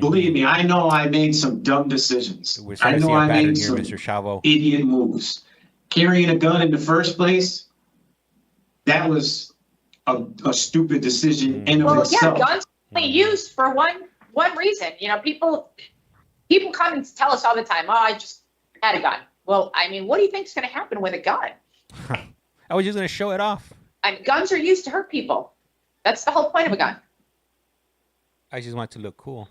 Believe me, I know I made some dumb decisions. We're I starting to know see a I pattern made here, some Mr. Chavo. idiot moves. Carrying a gun in the first place, that was a stupid decision in of Well, yeah, itself. guns are only used for one reason. You know, people come and tell us all the time, "Oh, I just had a gun." Well, I mean, what do you think is going to happen with a gun? I was just going to show it off. I mean, guns are used to hurt people. That's the whole point of a gun. I just want to look cool.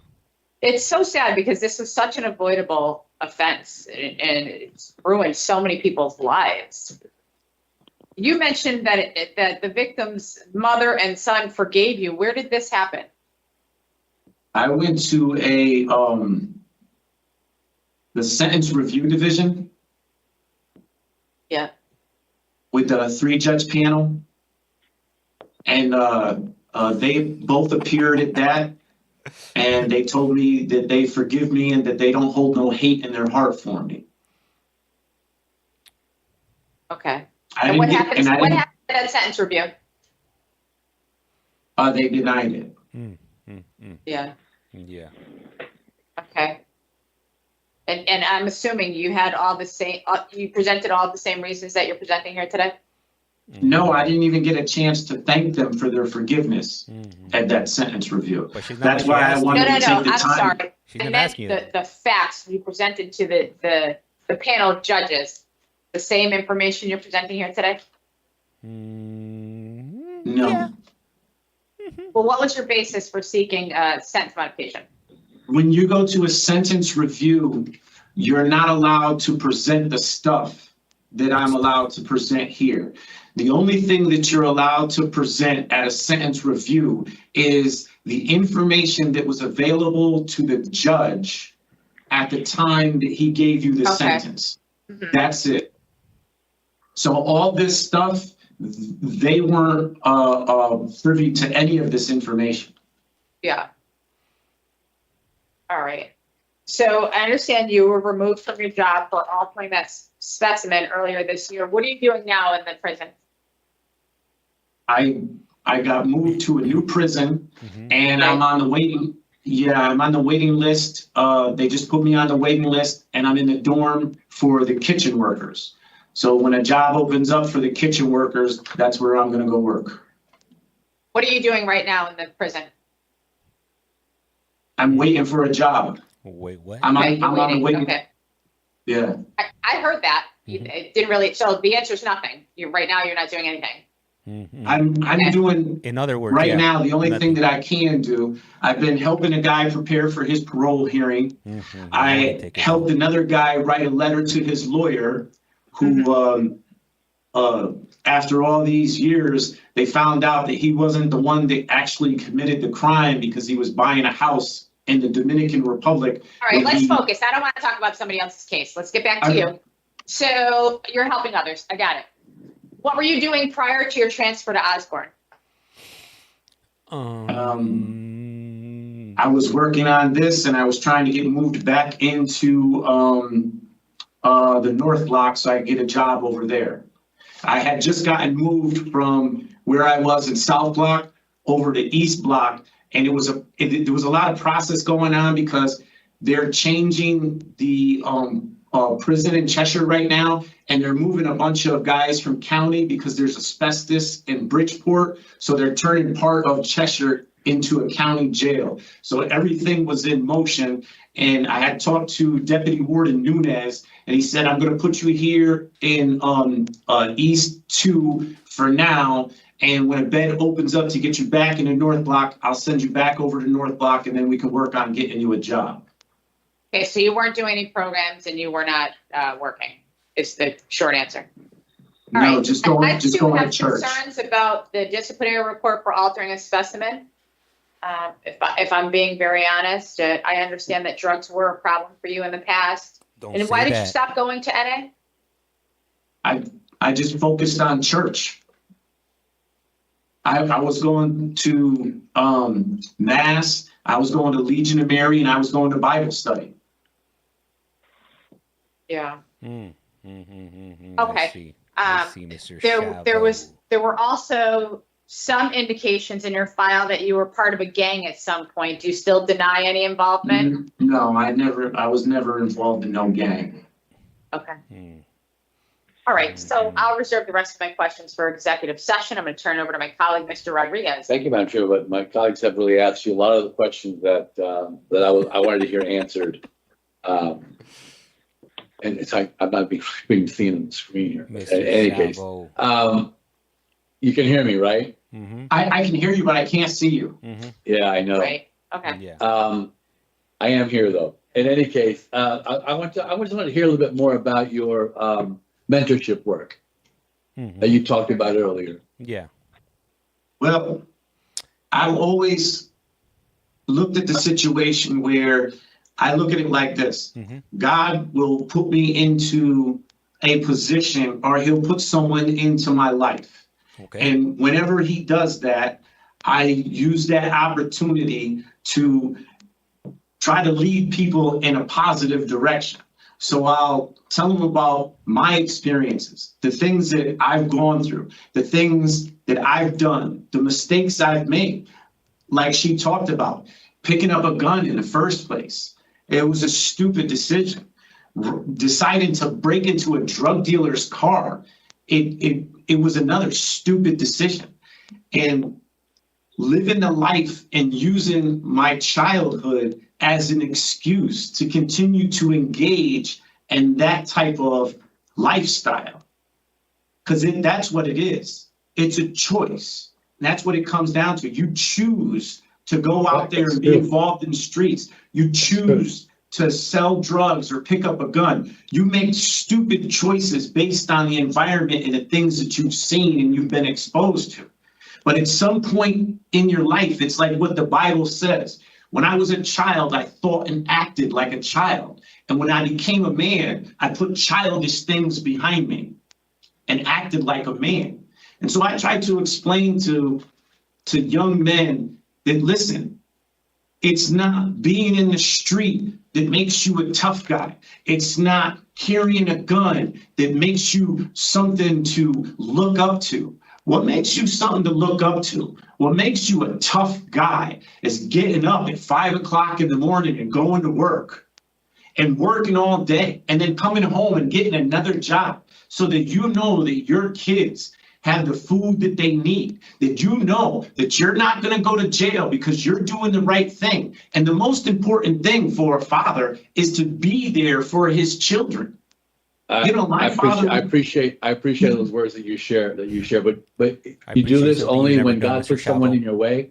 It's so sad because this was such an avoidable offense, and it's ruined so many people's lives. You mentioned that the victim's mother and son forgave you. Where did this happen? I went to the sentence review division Yeah. with the 3-judge panel. And they both appeared at that. And they told me that they forgive me and that they don't hold no hate in their heart for me. Okay. I And what didn't get, happens? and I What didn't, happened at that sentence review? they denied it. Yeah. Yeah. Okay. And I'm assuming you had all the same. You presented all the same reasons that you're presenting here today. No, I didn't even get a chance to thank them for their forgiveness at that sentence review. But she's not That's what why she I asked wanted No, to no, take no. the I'm time. sorry. She's I not meant asking you. the facts you presented to the panel of judges. The same information you're presenting here today. No. Yeah. Well, what was your basis for seeking sentence modification? When you go to a sentence review, you're not allowed to present the stuff that I'm allowed to present here. The only thing that you're allowed to present at a sentence review is the information that was available to the judge at the time that he gave you the Okay. sentence. Mhm. That's it. So all this stuff, they weren't privy to any of this information. Yeah. All right. So I understand you were removed from your job for altering that specimen earlier this year. What are you doing now in the prison? I got moved to a new prison and I'm on the waiting. Yeah, I'm on the waiting list. They just put me on the waiting list and I'm in the dorm for the kitchen workers. So when a job opens up for the kitchen workers, that's where I'm gonna go work. What are you doing right now in the prison? I'm waiting for a job. Wait, what? I'm Okay, you're on the waiting. waiting. Okay. Yeah, I heard that. It didn't really, so the answer is nothing. Right now, you're not doing anything. I'm Okay. doing, In other words, right yeah, now, the only thing nothing. that I can do, I've been helping a guy prepare for his parole hearing. I helped another guy write a letter to his lawyer who, after all these years, they found out that he wasn't the one that actually committed the crime because he was buying a house in the Dominican Republic. All right, when let's he- focus. I don't want to talk about somebody else's case. Let's get back to you. So you're helping others. I got it. What were you doing prior to your transfer to Osborne? I was working on this and I was trying to get moved back into the North Block so I could get a job over there. I had just gotten moved from where I was in South Block over to East Block, and there was a lot of process going on because they're changing the prison in Cheshire right now, and they're moving a bunch of guys from county because there's asbestos in Bridgeport, so they're turning part of Cheshire into a county jail. So everything was in motion, and I had talked to Deputy Warden Nunez, and he said, I'm gonna put you here in East 2 for now, and when a bed opens up to get you back in the North Block, I'll send you back over to North Block, and then we can work on getting you a job. Okay, so you weren't doing any programs and you were not working, is the short answer. All No, right. just I going too to have church. concerns about the disciplinary report for altering a specimen. If I'm being very honest, I understand that drugs were a problem for you in the past. Don't And say why did that. you stop going to NA? I I just focused on church. I was going to Mass, I was going to Legion of Mary, and I was going to Bible study. Yeah. Okay. Okay. I see, Mr. There were also some indications in your file that you were part of a gang at some point. Do you still deny any involvement? No, I was never involved in no gang. Okay. All right, so I'll reserve the rest of my questions for executive session. I'm going to turn over to my colleague, Mr. Rodriguez. Thank you, Madam Chair, but my colleagues have really asked you a lot of the questions that I wanted to hear answered. And it's like, I'm not being seen on the screen here. Mr. In any case, you can hear me, right? I can hear you, but I can't see you. Yeah, I know. Right, okay. Yeah. I am here though. In any case, I just want to hear a little bit more about your mentorship work that you talked about earlier. Yeah. Well, I've always looked at the situation where I look at it like this. God will put me into a position, or he'll put someone into my life. Okay. And whenever he does that, I use that opportunity to try to lead people in a positive direction. So I'll tell them about my experiences, the things that I've gone through, the things that I've done, the mistakes I've made. Like she talked about, picking up a gun in the first place. It was a stupid decision. Deciding to break into a drug dealer's car, it was another stupid decision. And living the life and using my childhood as an excuse to continue to engage in that type of lifestyle. Because that's what it is. It's a choice. That's what it comes down to. You choose to go out there and be involved in the streets. You choose to sell drugs or pick up a gun. You make stupid choices based on the environment and the things that you've seen and you've been exposed to. But at some point in your life, it's like what the Bible says. When I was a child, I thought and acted like a child. And when I became a man, I put childish things behind me and acted like a man. And so I tried to explain to young men that, listen, it's not being in the street that makes you a tough guy. It's not carrying a gun that makes you something to look up to. What makes you something to look up to? What makes you a tough guy is getting up at 5 o'clock in the morning and going to work and working all day and then coming home and getting another job so that you know that your kids have the food that they need, that you know that you're not going to go to jail because you're doing the right thing. And the most important thing for a father is to be there for his children. You know, my father. I appreciate those words that you share. But you do this only when God puts someone in your way,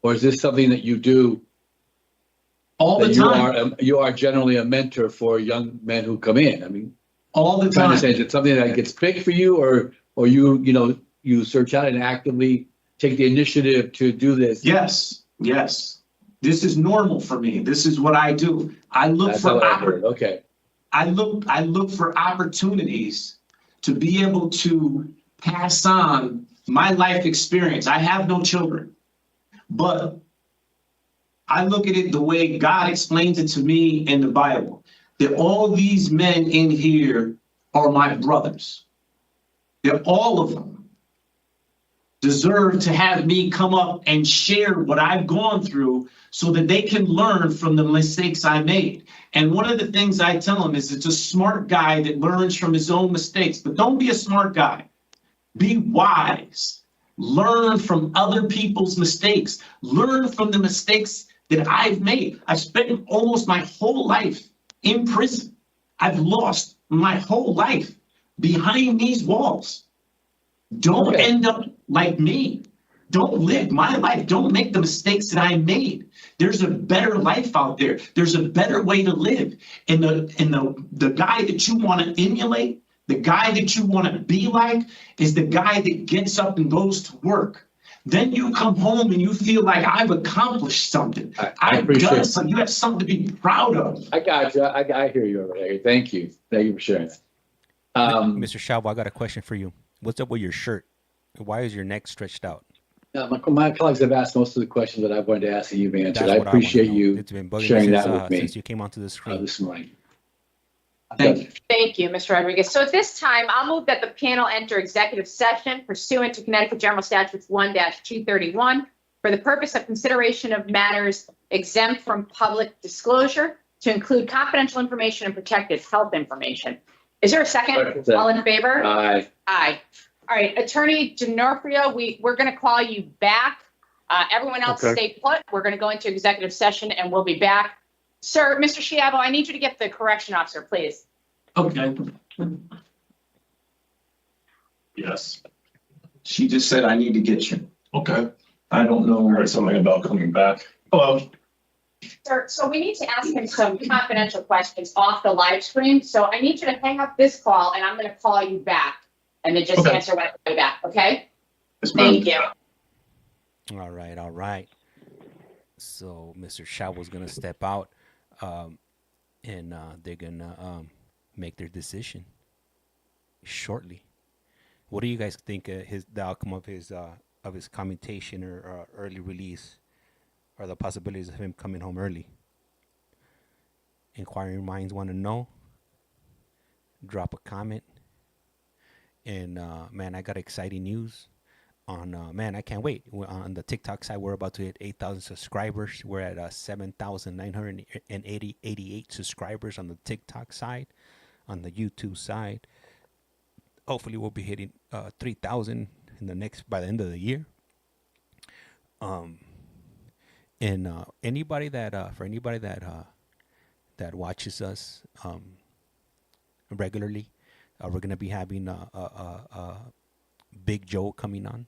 or is this something that you do all the time? You are generally a mentor for young men who come in. I mean, all the time. Is it something that gets picked for you, or you search out and actively take the initiative to do this? Yes. This is normal for me. This is what I do. I look for okay. I look for opportunities to be able to pass on my life experience. I have no children, but I look at it the way God explains it to me in the Bible, that all these men in here are my brothers. That all of them deserve to have me come up and share what I've gone through so that they can learn from the mistakes I made. And one of the things I tell them is it's a smart guy that learns from his own mistakes, but don't be a smart guy. Be wise. Learn from other people's mistakes. Learn from the mistakes that I've made. I've spent almost my whole life in prison. I've lost my whole life behind these walls. Don't end up like me. Don't live my life. Don't make the mistakes that I made. There's a better life out there. There's a better way to live. And the guy that you want to emulate, the guy that you want to be like, is the guy that gets up and goes to work. Then you come home and you feel like I've accomplished something. I've done something. You have something to be proud of. I got you. I hear you over there. Thank you. Thank you for sharing that. Mr. Shalvo, I got a question for you. What's up with your shirt? Why is your neck stretched out? My colleagues have asked most of the questions that I wanted to ask, and you've answered. That's I what I wanna appreciate know. you It's been bugging sharing me that with me since you came onto the screen. this morning. Thank you. Thank you, Mr. Rodriguez. So at this time, I'll move that the panel enter executive session pursuant to Connecticut General Statutes 1-231 for the purpose of consideration of matters exempt from public disclosure to include confidential information and protected health information. Is there a second? Second. All in favor? Aye. Aye. All right, Attorney DeNorfrio, we're going to call you back. Everyone else Okay. stay put. We're going to go into executive session and we'll be back. Sir, Mr. SCHIAVO, I need you to get the correction officer, please. Okay. Yes. She just said I need to get you. Okay. I don't know. I heard something about coming back. Hello. Sir, so we need to ask him some confidential questions off the live stream. So I need you to hang up this call and I'm going to call you back and then just Okay. answer when I call you back, okay? Yes, ma'am. Thank you. All right, all right. So Mr. Shalvo's gonna step out, and they're gonna make their decision shortly. What do you guys think the outcome of his commutation or early release, or the possibilities of him coming home early? Inquiring minds want to know. Drop a comment. And man, I got exciting news. Man, I can't wait. On the TikTok side, we're about to hit 8,000 subscribers. We're at 7,988 subscribers on the TikTok side. On the YouTube side, hopefully we'll be hitting 3,000 by the end of the year. And anybody that watches us regularly, we're gonna be having Big Joe coming on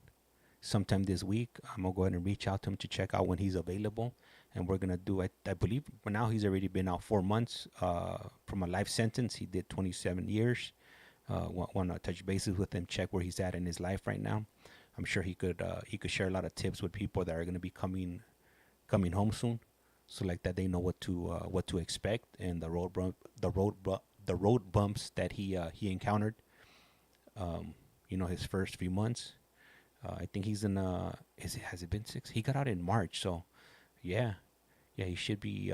sometime this week. I'm gonna go ahead and reach out to him to check out when he's available, and we're gonna do it. I believe now he's already been out 4 months from a life sentence. He did 27 years. Want to touch bases with him, check where he's at in his life right now. I'm sure he could share a lot of tips with people that are gonna be coming home soon, so like that they know what to expect and the road bumps that he encountered. His first few months. I think he's in has it been 6? He got out in March, so yeah, he should be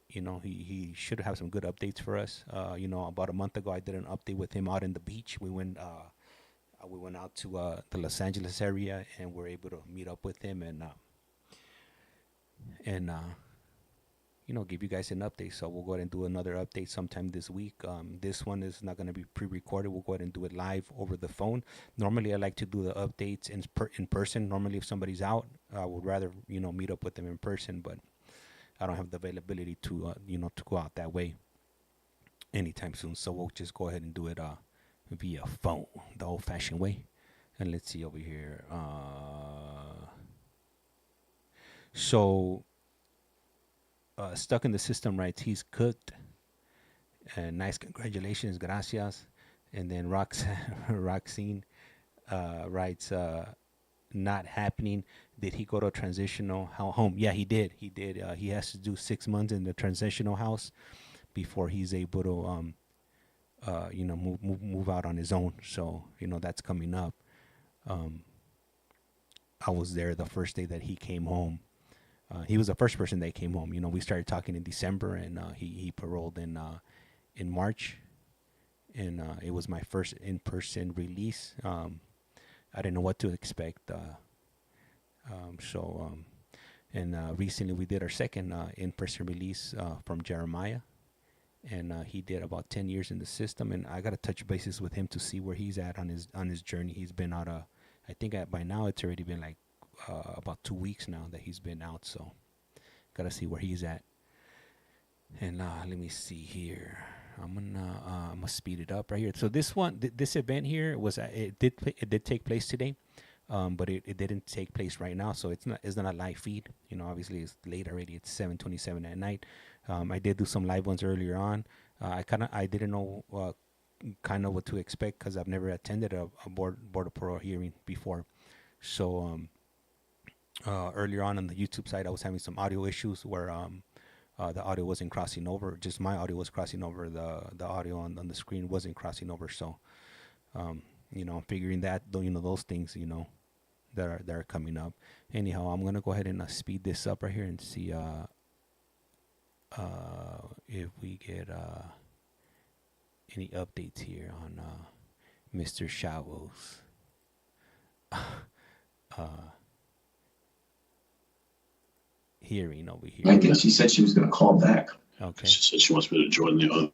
he should have some good updates for us. About a month ago I did an update with him out in the beach. We went out to the Los Angeles area and we're able to meet up with him and give you guys an update. So we'll go ahead and do another update sometime this week. This one is not going to be pre-recorded. We'll go ahead and do it live over the phone. Normally, I like to do the updates in person. Normally, if somebody's out, I would rather, meet up with them in person, but I don't have the availability to go out that way anytime soon. So we'll just go ahead and do it via phone, the old-fashioned way. And let's see over here. Stuck in the system writes he's cooked. And nice, congratulations, gracias. And then Roxine writes not happening. Did he go to a transitional home? Yeah, he did. He has to do 6 months in the transitional house before he's able to move out on his own. So that's coming up. I was there the first day that he came home. He was the first person that came home. We started talking in December, and he paroled in March, and it was my first in-person release. I didn't know what to expect. Recently we did our second in-person release from Jeremiah, and he did about 10 years in the system. And I got to touch bases with him to see where he's at on his journey. He's been out. I think by now it's already been like about 2 weeks now that he's been out, so gotta see where he's at. And let me see here. I'm gonna speed it up right here. So this event here was it did take place today, but it didn't take place right now, so it's not a live feed. Obviously it's late already. It's 7:27 at night. I did do some live ones earlier on. I didn't know kind of what to expect because I've never attended a border parole hearing before. So earlier on the YouTube side, I was having some audio issues where the audio wasn't crossing over. Just my audio was crossing over. The audio on the screen wasn't crossing over. So I'm figuring that, those things, that are coming up. Anyhow, I'm gonna go ahead and speed this up right here and see if we get any updates here on Mr. SCHIAVO's hearing over here. I guess she said she was going to call back. Okay. She said she wants me to join the other.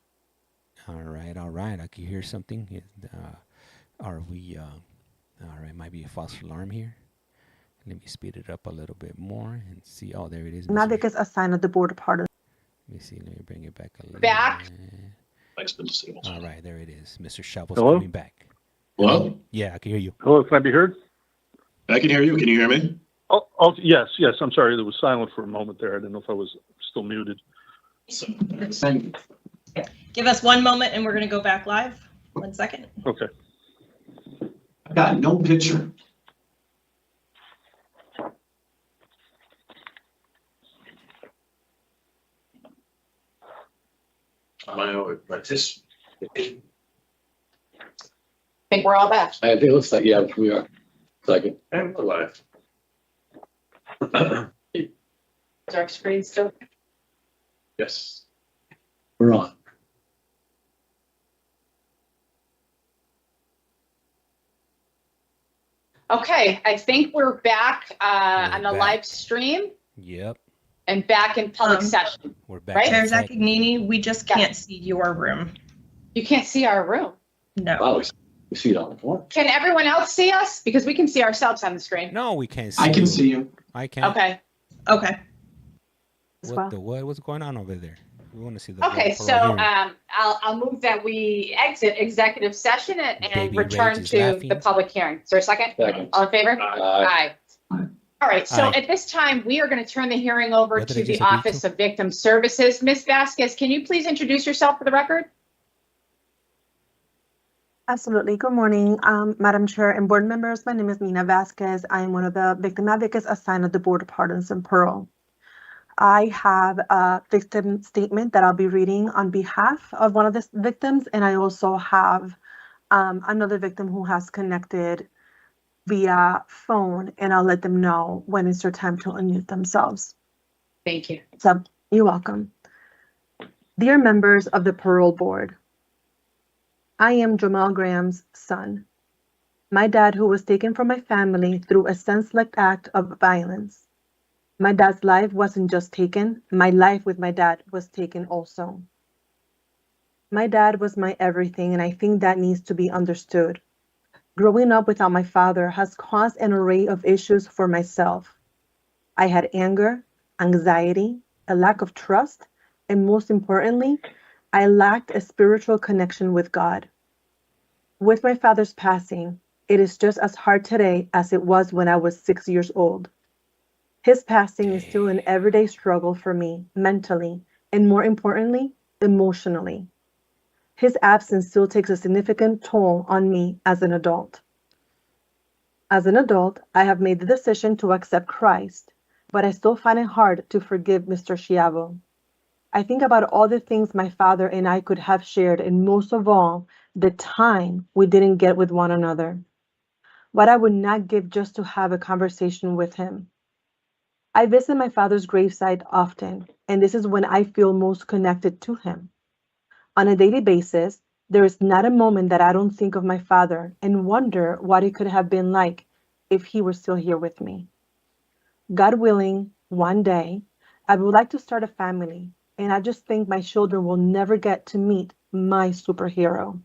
All right. I can hear something. Are we? All right, might be a false alarm here. Let me speed it up a little bit more and see. Oh, there it is. Now because a sign of the board of pardon. Let me see. Let me bring it back a little. Back. Thanks for disabled. All right, there it is. Mr. SCHIAVO's Hello? coming back. Hello? Yeah, I can hear you. Hello, can I be heard? I can hear you. Can you hear me? Oh, yes. I'm sorry. There was silent for a moment there. I didn't know if I was still muted. Thank you. Give us one moment and we're going to go back live. 1 second. Okay. I got no picture. Think we're all back. I think it looks like, yeah, we are. Second. And we're live. Is our screen still? Yes. We're on. Okay, I think we're back on the back. live stream Yep, and back in public session. we're back. Right? Chair in effect. Zaccagnini, we just can't see your room. You can't see our room. No. Wow, we see it on the floor. Can everyone else see us? Because we can see ourselves on the screen. No, we can't see. I can you. see you. I can't. Okay. Okay. as well. What's going on over there? We want to see the. Okay, parole so hearing. I'll move that we exit executive session and Baby return Rage is to laughing. the public hearing. Is there a second? Second. All in favor? Aye. Aye. All right, so Aye. at this time, we are going to turn the hearing over What did to I the just agree Office to? of Victim Services. Ms. Vasquez, can you please introduce yourself for the record? Absolutely. Good morning, Madam Chair and board members. My name is Nina Vasquez. I am one of the victim advocates assigned at the Board of Pardons and Parole. I have a victim statement that I'll be reading on behalf of one of the victims, and I also have another victim who has connected via phone, and I'll let them know when it's their time to unmute themselves. Thank you. So, you're welcome. Dear members of the Parole Board, I am Jamal Graham's son. My dad, who was taken from my family through a senseless act of violence. My dad's life wasn't just taken, my life with my dad was taken also. My dad was my everything, and I think that needs to be understood. Growing up without my father has caused an array of issues for myself. I had anger, anxiety, a lack of trust, and most importantly, I lacked a spiritual connection with God. With my father's passing, it is just as hard today as it was when I was 6 years old. His passing is still an everyday struggle for me, mentally, and more importantly, emotionally. His absence still takes a significant toll on me as an adult. As an adult, I have made the decision to accept Christ, but I still find it hard to forgive Mr. SCHIAVO. I think about all the things my father and I could have shared, and most of all, the time we didn't get with one another. What I would not give just to have a conversation with him. I visit my father's gravesite often, and this is when I feel most connected to him. On a daily basis, there is not a moment that I don't think of my father and wonder what it could have been like if he were still here with me. God willing, one day, I would like to start a family, and I just think my children will never get to meet my superhero.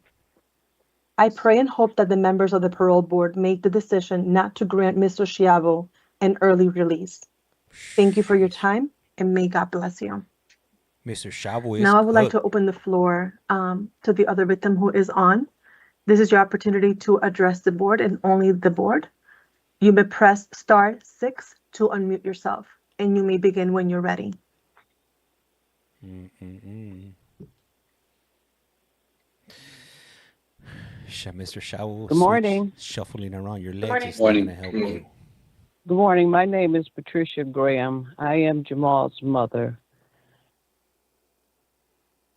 I pray and hope that the members of the parole board make the decision not to grant Mr. SCHIAVO an early release. Thank you for your time, and may God bless you. Mr. SCHIAVO is Now I would like cooked. to open the floor to the other victim who is on. This is your opportunity to address the board and only the board. You may press *6 to unmute yourself, and you may begin when you're ready. Mr. SCHIAVO. Good morning. Shuffling around your morning. legs is not going to help you. Good morning. My name is Patricia Graham. I am Jamal's mother.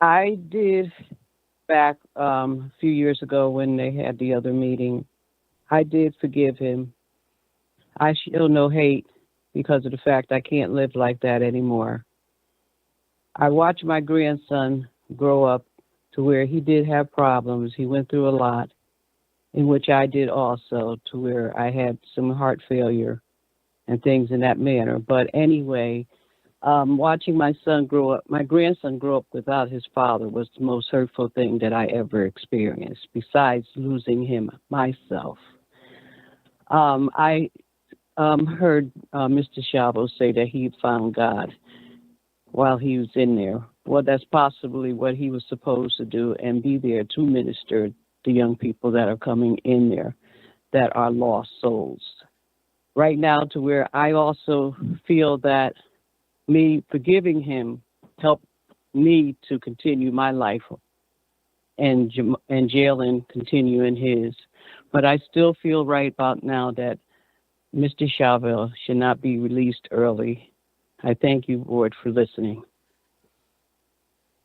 I did back a few years ago when they had the other meeting. I did forgive him. I show no hate because of the fact I can't live like that anymore. I watched my grandson grow up to where he did have problems. He went through a lot, in which I did also, to where I had some heart failure and things in that manner. But anyway, watching my grandson grow up without his father was the most hurtful thing that I ever experienced, besides losing him myself. I heard Mr. Chavo say that he found God while he was in there. Well, that's possibly what he was supposed to do, and be there to minister to young people that are coming in there that are lost souls. Right now, to where I also feel that me forgiving him helped me to continue my life and jail and continue in his. But I still feel right about now that Mr. Chavo should not be released early. I thank you, Board, for listening.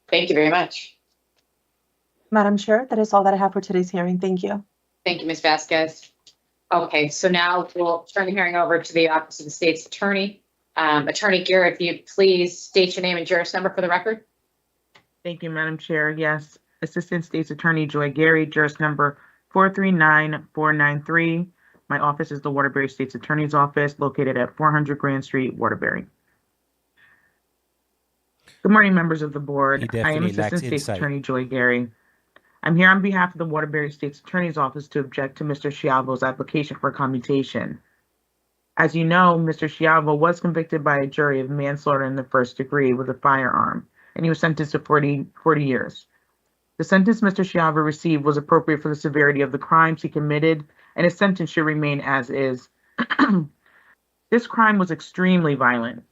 Thank you very much. Madam Chair, that is all that I have for today's hearing. Thank you. Thank you, Ms. Vasquez. Okay, so now we'll turn the hearing over to the Office of the State's Attorney. Attorney Garrett, if you please state your name and juris number for the record. Thank you, Madam Chair. Yes, Assistant State's Attorney Joy Gary, juris number 439493. My office is the Waterbury State's Attorney's Office, located at 400 Grand Street, Waterbury. Good morning, members of the board. I am Assistant State's Attorney Joy Gary. I'm here on behalf of the Waterbury State's Attorney's Office to object to Mr. Schiavo's application for commutation. As you know, Mr. Schiavo was convicted by a jury of manslaughter in the first degree with a firearm, and he was sentenced to 40 years. The sentence Mr. Schiavo received was appropriate for the severity of the crimes he committed, and his sentence should remain as is. This crime was extremely violent.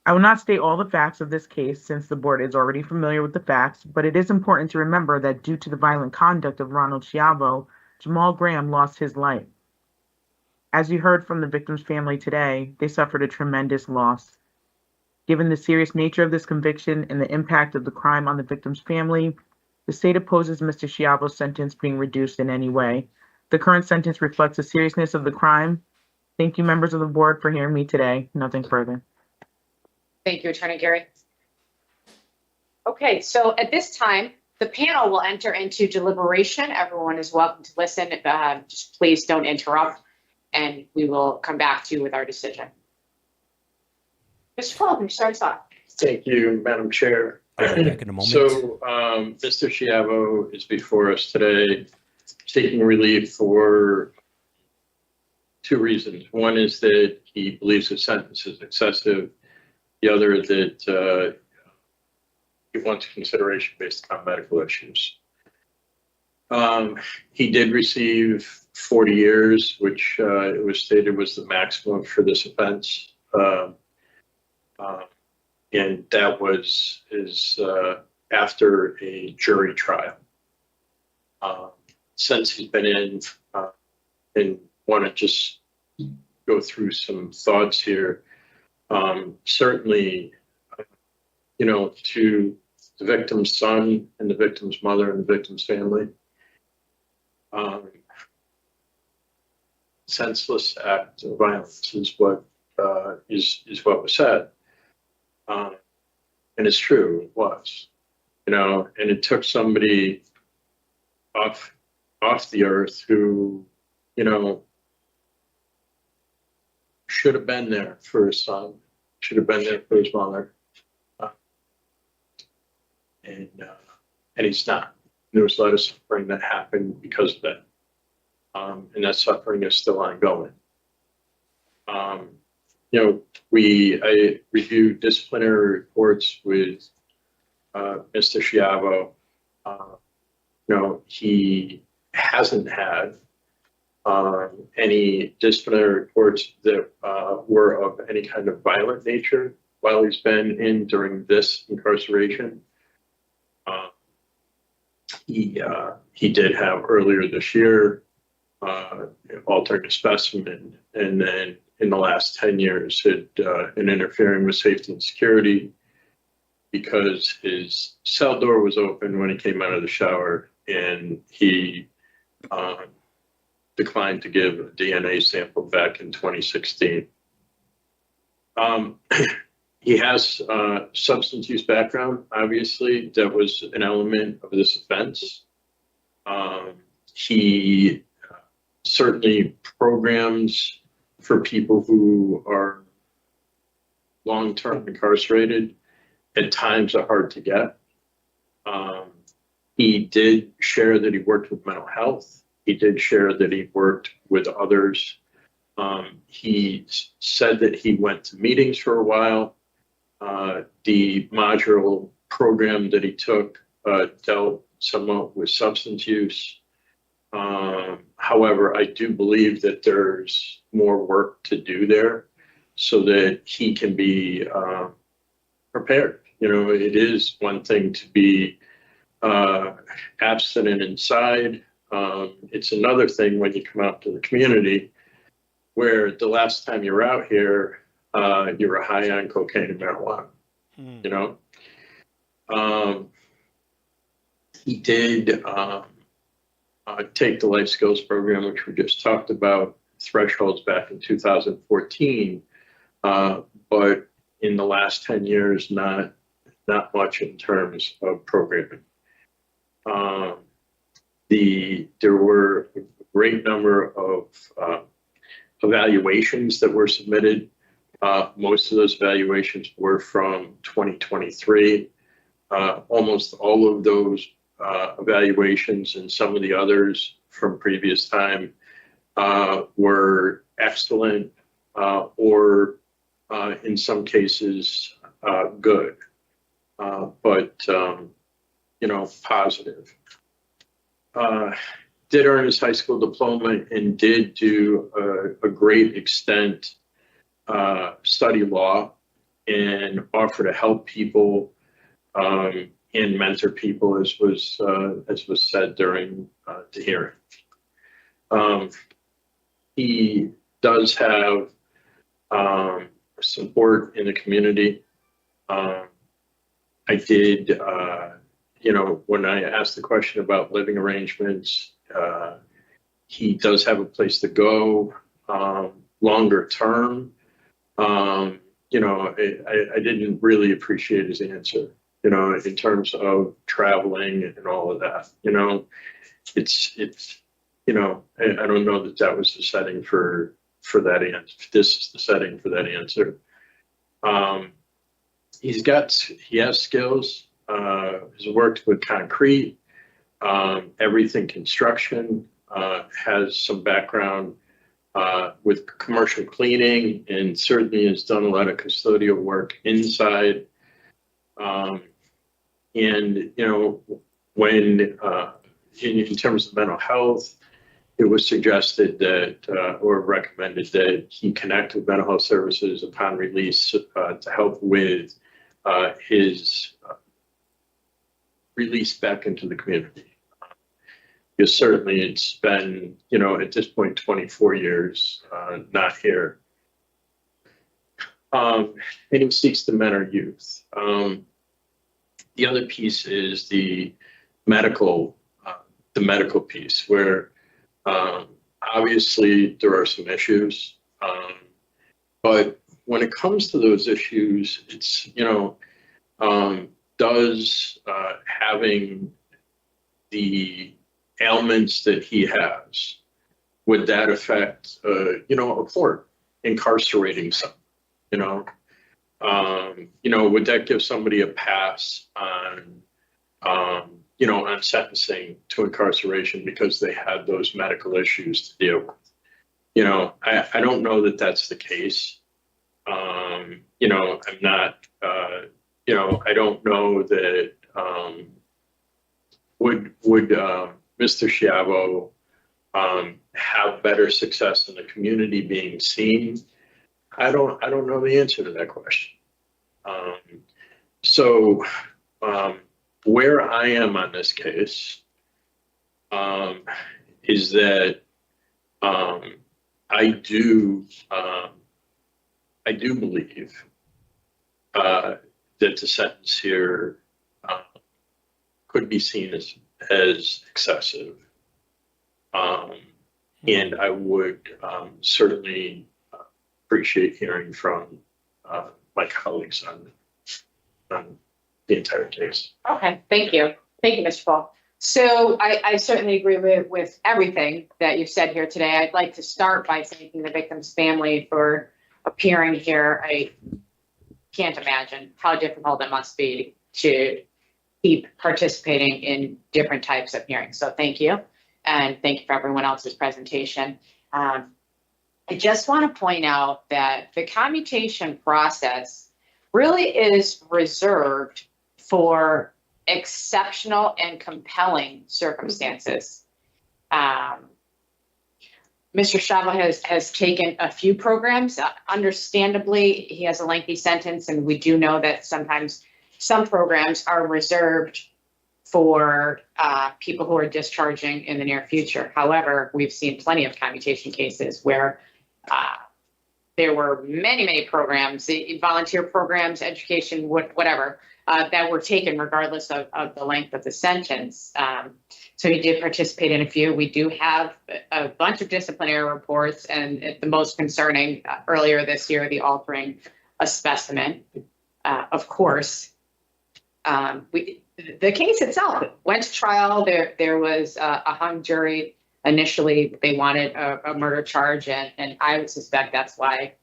I will not state all the facts of this case since the board is already familiar with the facts, but it is important to remember that due to the violent conduct of Ronald Schiavo, Jamal Graham lost his life. As you heard from the victim's family today, they suffered a tremendous loss. Given the serious nature of this conviction and the impact of the crime on the victim's family, the state opposes Mr. Schiavo's sentence being reduced in any way. The current sentence reflects the seriousness of the crime. Thank you, members of the board, for hearing me today. Nothing further. Thank you, Attorney Gary. Okay, so at this time, the panel will enter into deliberation. Everyone is welcome to listen. Just please don't interrupt, and we will come back to you with our decision. Mr. Fulton, start us off. Thank you, Madam Chair. Back in a moment. So, Mr. Schiavo is before us today, seeking relief for two reasons. One is that he believes the sentence is excessive. The other that he wants consideration based on medical issues. He did receive 40 years, which it was stated was the maximum for this offense. And that was after a jury trial. Since he's been in, and want to just go through some thoughts here. Certainly, to the victim's son and the victim's mother and the victim's family, senseless act of violence is what was said. And it's true, it was, and it took somebody off the earth who, should have been there for his son, should have been there for his mother. And he's not. There was a lot of suffering that happened because of that. And that suffering is still ongoing. I reviewed disciplinary reports with Mr. Schiavo. He hasn't had any disciplinary reports that were of any kind of violent nature while he's been in during this incarceration. He did have earlier this year altered a specimen, and then in the last 10 years had been interfering with safety and security because his cell door was open when he came out of the shower and he declined to give a DNA sample back in 2016. He has substance use background, obviously. That was an element of this offense. He certainly programs for people who are long-term incarcerated. At times are hard to get. He did share that he worked with mental health. He did share that he worked with others. He said that he went to meetings for a while. The modular program that he took dealt somewhat with substance use. However, I do believe that there's more work to do there so that he can be prepared. You know, it is one thing to be abstinent inside. It's another thing when you come out to the community where the last time you were out here, you were high on cocaine and marijuana, you know? He did take the life skills program, which we just talked about, thresholds back in 2014, but in the last 10 years, not much in terms of programming. There were a great number of evaluations that were submitted. Most of those evaluations were from 2023. Almost all of those evaluations and some of the others from previous time were excellent or in some cases good, but you know, positive. Did earn his high school diploma and did do a great extent study law and offer to help people and mentor people, as was said during the hearing. He does have support in the community. I did, you know, when I asked the question about living arrangements, he does have a place to go longer term. You know, I didn't really appreciate his answer, you know, in terms of traveling and all of that. You know, it's you know, I don't know that that was the setting for that answer. This is the setting for that answer. He has skills. He's worked with concrete, everything construction, has some background with commercial cleaning, and certainly has done a lot of custodial work inside. And, you know, when in terms of mental health, it was suggested that or recommended that he connect with mental health services upon release to help with his release back into the community. Because certainly it's been, you know, at this point, 24 years not here. And he seeks to mentor youth. The other piece is the medical piece, where obviously there are some issues, but when it comes to those issues, it's, you know, does having the ailments that he has, would that affect, you know, a court incarcerating someone, you know? You know, would that give somebody a pass on, you know, on sentencing to incarceration because they had those medical issues to deal with? You know, I don't know that that's the case. You know, I'm not, you know, I don't know that, would Mr. SCHIAVO have better success in the community being seen? I don't know the answer to that question. So where I am on this case is that I do believe that the sentence here could be seen as excessive. And I would certainly appreciate hearing from my colleagues on the entire case. Okay, thank you. Thank you, Mr. Paul. So I certainly agree with everything that you've said here today. I'd like to start by thanking the victim's family for appearing here. I can't imagine how difficult it must be to keep participating in different types of hearings. So thank you. And thank you for everyone else's presentation. I just want to point out that the commutation process really is reserved for exceptional and compelling circumstances. Mr. Schiavo has taken a few programs. Understandably, he has a lengthy sentence, and we do know that sometimes some programs are reserved for people who are discharging in the near future. However, we've seen plenty of commutation cases where there were many programs, volunteer programs, education, whatever, that were taken regardless of the length of the sentence. So he did participate in a few. We do have a bunch of disciplinary reports, and the most concerning earlier this year, the altering a specimen. Of course, the case itself went to trial. There was a hung jury. Initially, they wanted a murder charge, and I would suspect that's why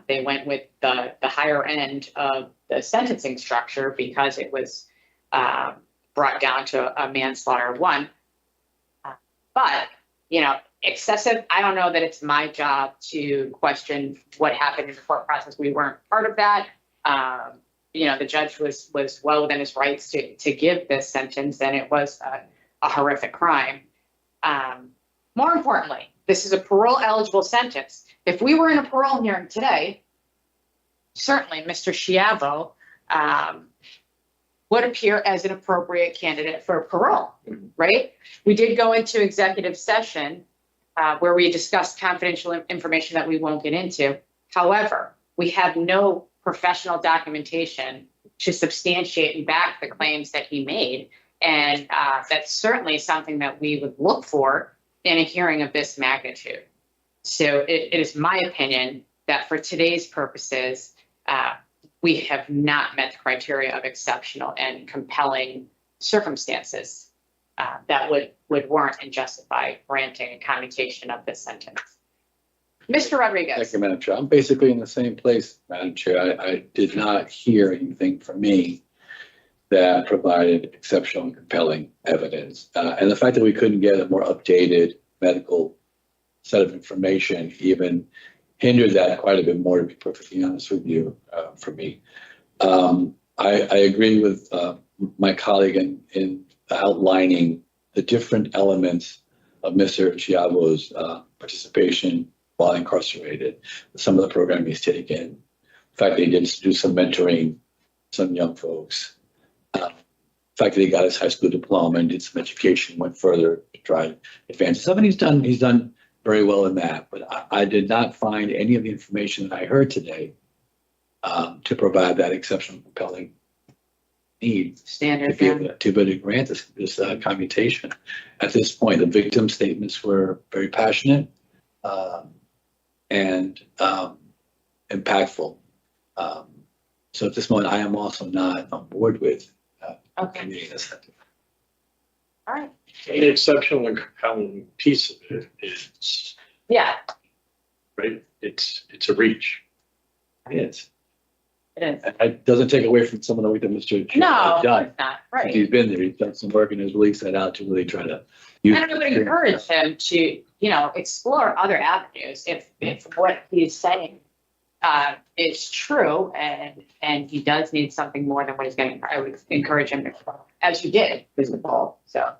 they went with the higher end of the sentencing structure, because it was brought down to a manslaughter 1. But, excessive, I don't know that it's my job to question what happened in the court process. We weren't part of that. The judge was well within his rights to give this sentence, and it was a horrific crime. More importantly, this is a parole eligible sentence. If we were in a parole hearing today, certainly Mr. Schiavo would appear as an appropriate candidate for parole, right? We did go into executive session where we discussed confidential information that we won't get into. However, we have no professional documentation to substantiate and back the claims that he made. And that's certainly something that we would look for in a hearing of this magnitude. So it is my opinion that for today's purposes, we have not met the criteria of exceptional and compelling circumstances that would warrant and justify granting a commutation of this sentence. Mr. Rodriguez. Thank you, Madam Chair. I'm basically in the same place, Madam Chair. I did not hear anything from me that provided exceptional and compelling evidence. And the fact that we couldn't get a more updated medical set of information even hindered that quite a bit more, to be perfectly honest with you, for me. I agree with my colleague in outlining the different elements of Mr. Schiavo's participation while incarcerated, some of the program he's taken, the fact that he did do some mentoring, some young folks, the fact that he got his high school diploma and did some education, went further to try to advance. Something he's done very well in that, but I did not find any of the information that I heard today to provide that exceptional, compelling need Standard, to be able to grant this commutation. At this point, the victim statements were very passionate and impactful. So at this moment, I am also not on board with commuting this sentence. All right. The exceptional and compelling piece of it is, right? It's a reach. It is. It is. It doesn't take away from some of the work that Mr. No, has done. it's not. Right. He's been there. He's done some work and has really set out to really try to use. And I would encourage him to, explore other avenues if what he's saying is true and he does need something more than what he's getting. I would encourage him to, as you did, Mr. Paul. So,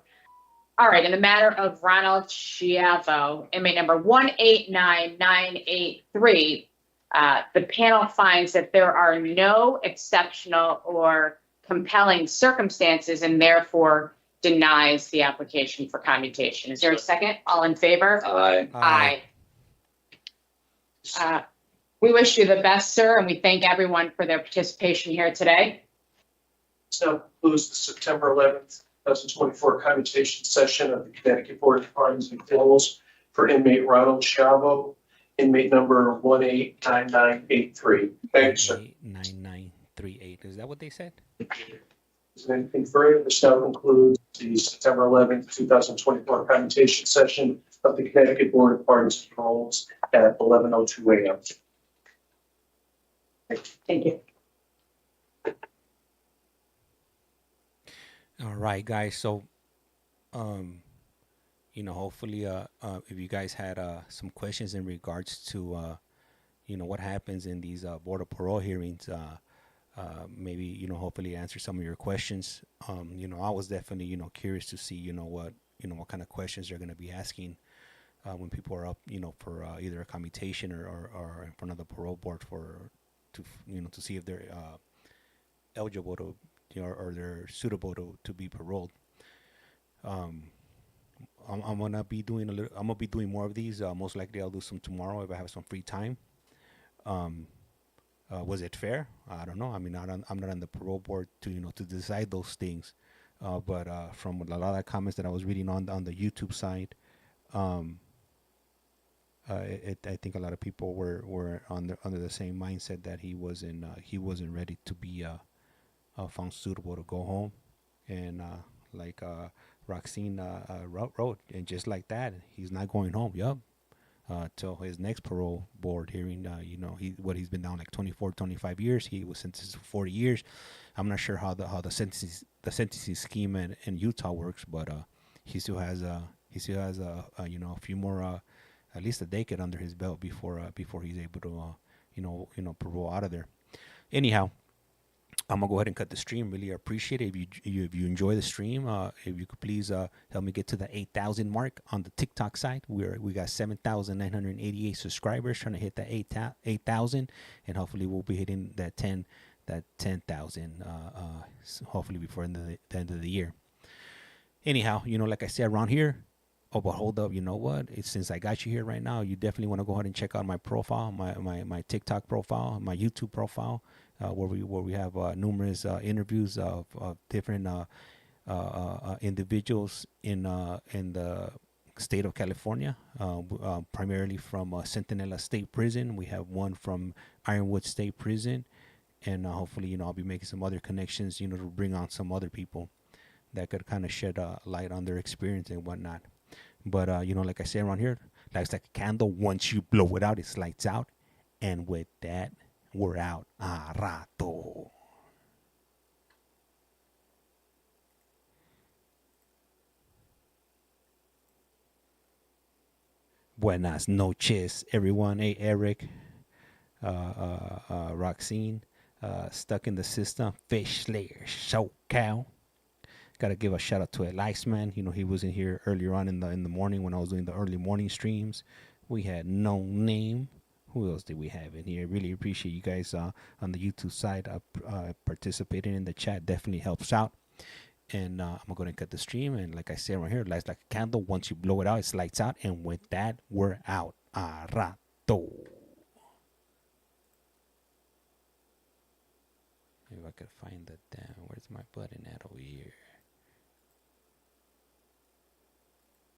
all right. In the matter of Ronald Schiavo, inmate number 189983, the panel finds that there are no exceptional or compelling circumstances and therefore denies the application for commutation. Is there a second? All in favor? Aye. Aye. We wish you the best, sir, and we thank everyone for their participation here today. So concludes the September 11th 2024 commutation session of the Connecticut Board of Pardons and Paroles for inmate Ronald SCHIAVO, inmate number 189983. Thank you, sir. 9938. Is that what they said? Is there anything further? This now concludes the September 11th, 2024 commutation session of the Connecticut Board of Pardons and Paroles at 11:02 a.m. Thank you. All right, guys. So, hopefully, if you guys had some questions in regards to, what happens in these board of parole hearings, maybe, hopefully answer some of your questions. I was definitely, curious to see, what kind of questions they're going to be asking when people are up, for either a commutation or in front of the parole board to see if they're eligible to, or they're suitable to be paroled. I'm gonna be doing I'm gonna be doing more of these. Most likely, I'll do some tomorrow if I have some free time. Was it fair? I don't know. I mean, I'm not on the parole board to decide those things. But from a lot of comments that I was reading on the YouTube side, I think a lot of people were under the same mindset that he wasn't ready to be found suitable to go home, and like Roxine wrote, and just like that, he's not going home. Yup. Till his next parole board hearing. He's been down like 24, 25 years. He was sentenced to 40 years. I'm not sure how the sentencing scheme in Utah works, but he still has a few more, at least a decade under his belt before he's able to parole out of there. Anyhow, I'm gonna go ahead and cut the stream. Really appreciate it if you enjoy the stream. If you could please help me get to the 8,000 mark on the TikTok side. We got 7,988 subscribers, trying to hit that 8,000, and hopefully we'll be hitting that 10,000 hopefully before the end of the year. Anyhow, like I said around here. Oh, but hold up, you know what? Since I got you here right now, you definitely want to go ahead and check out my profile, my TikTok profile, my YouTube profile, where we have numerous interviews of different individuals in the state of California, primarily from Centinela State Prison. We have one from Ironwood State Prison, and hopefully, I'll be making some other connections, to bring on some other people that could kind of shed light on their experience and whatnot. But, like I say around here, life's like a candle. Once you blow it out, it's lights out. And with that, we're out. A rato. Buenas noches, everyone. Hey, Eric, Roxine, stuck in the system. Fish Slayer, SoCal. Got to give a shout out to El Iceman. He was in here earlier on in the morning when I was doing the early morning streams. We had No Name. Who else did we have in here? Really appreciate you guys on the YouTube side participating in the chat. Definitely helps out. And I'm going to cut the stream. And like I said right here, lights like a candle. Once you blow it out, it's lights out. And with that, we're out. A rato. If I could find that damn, where's my button at over here?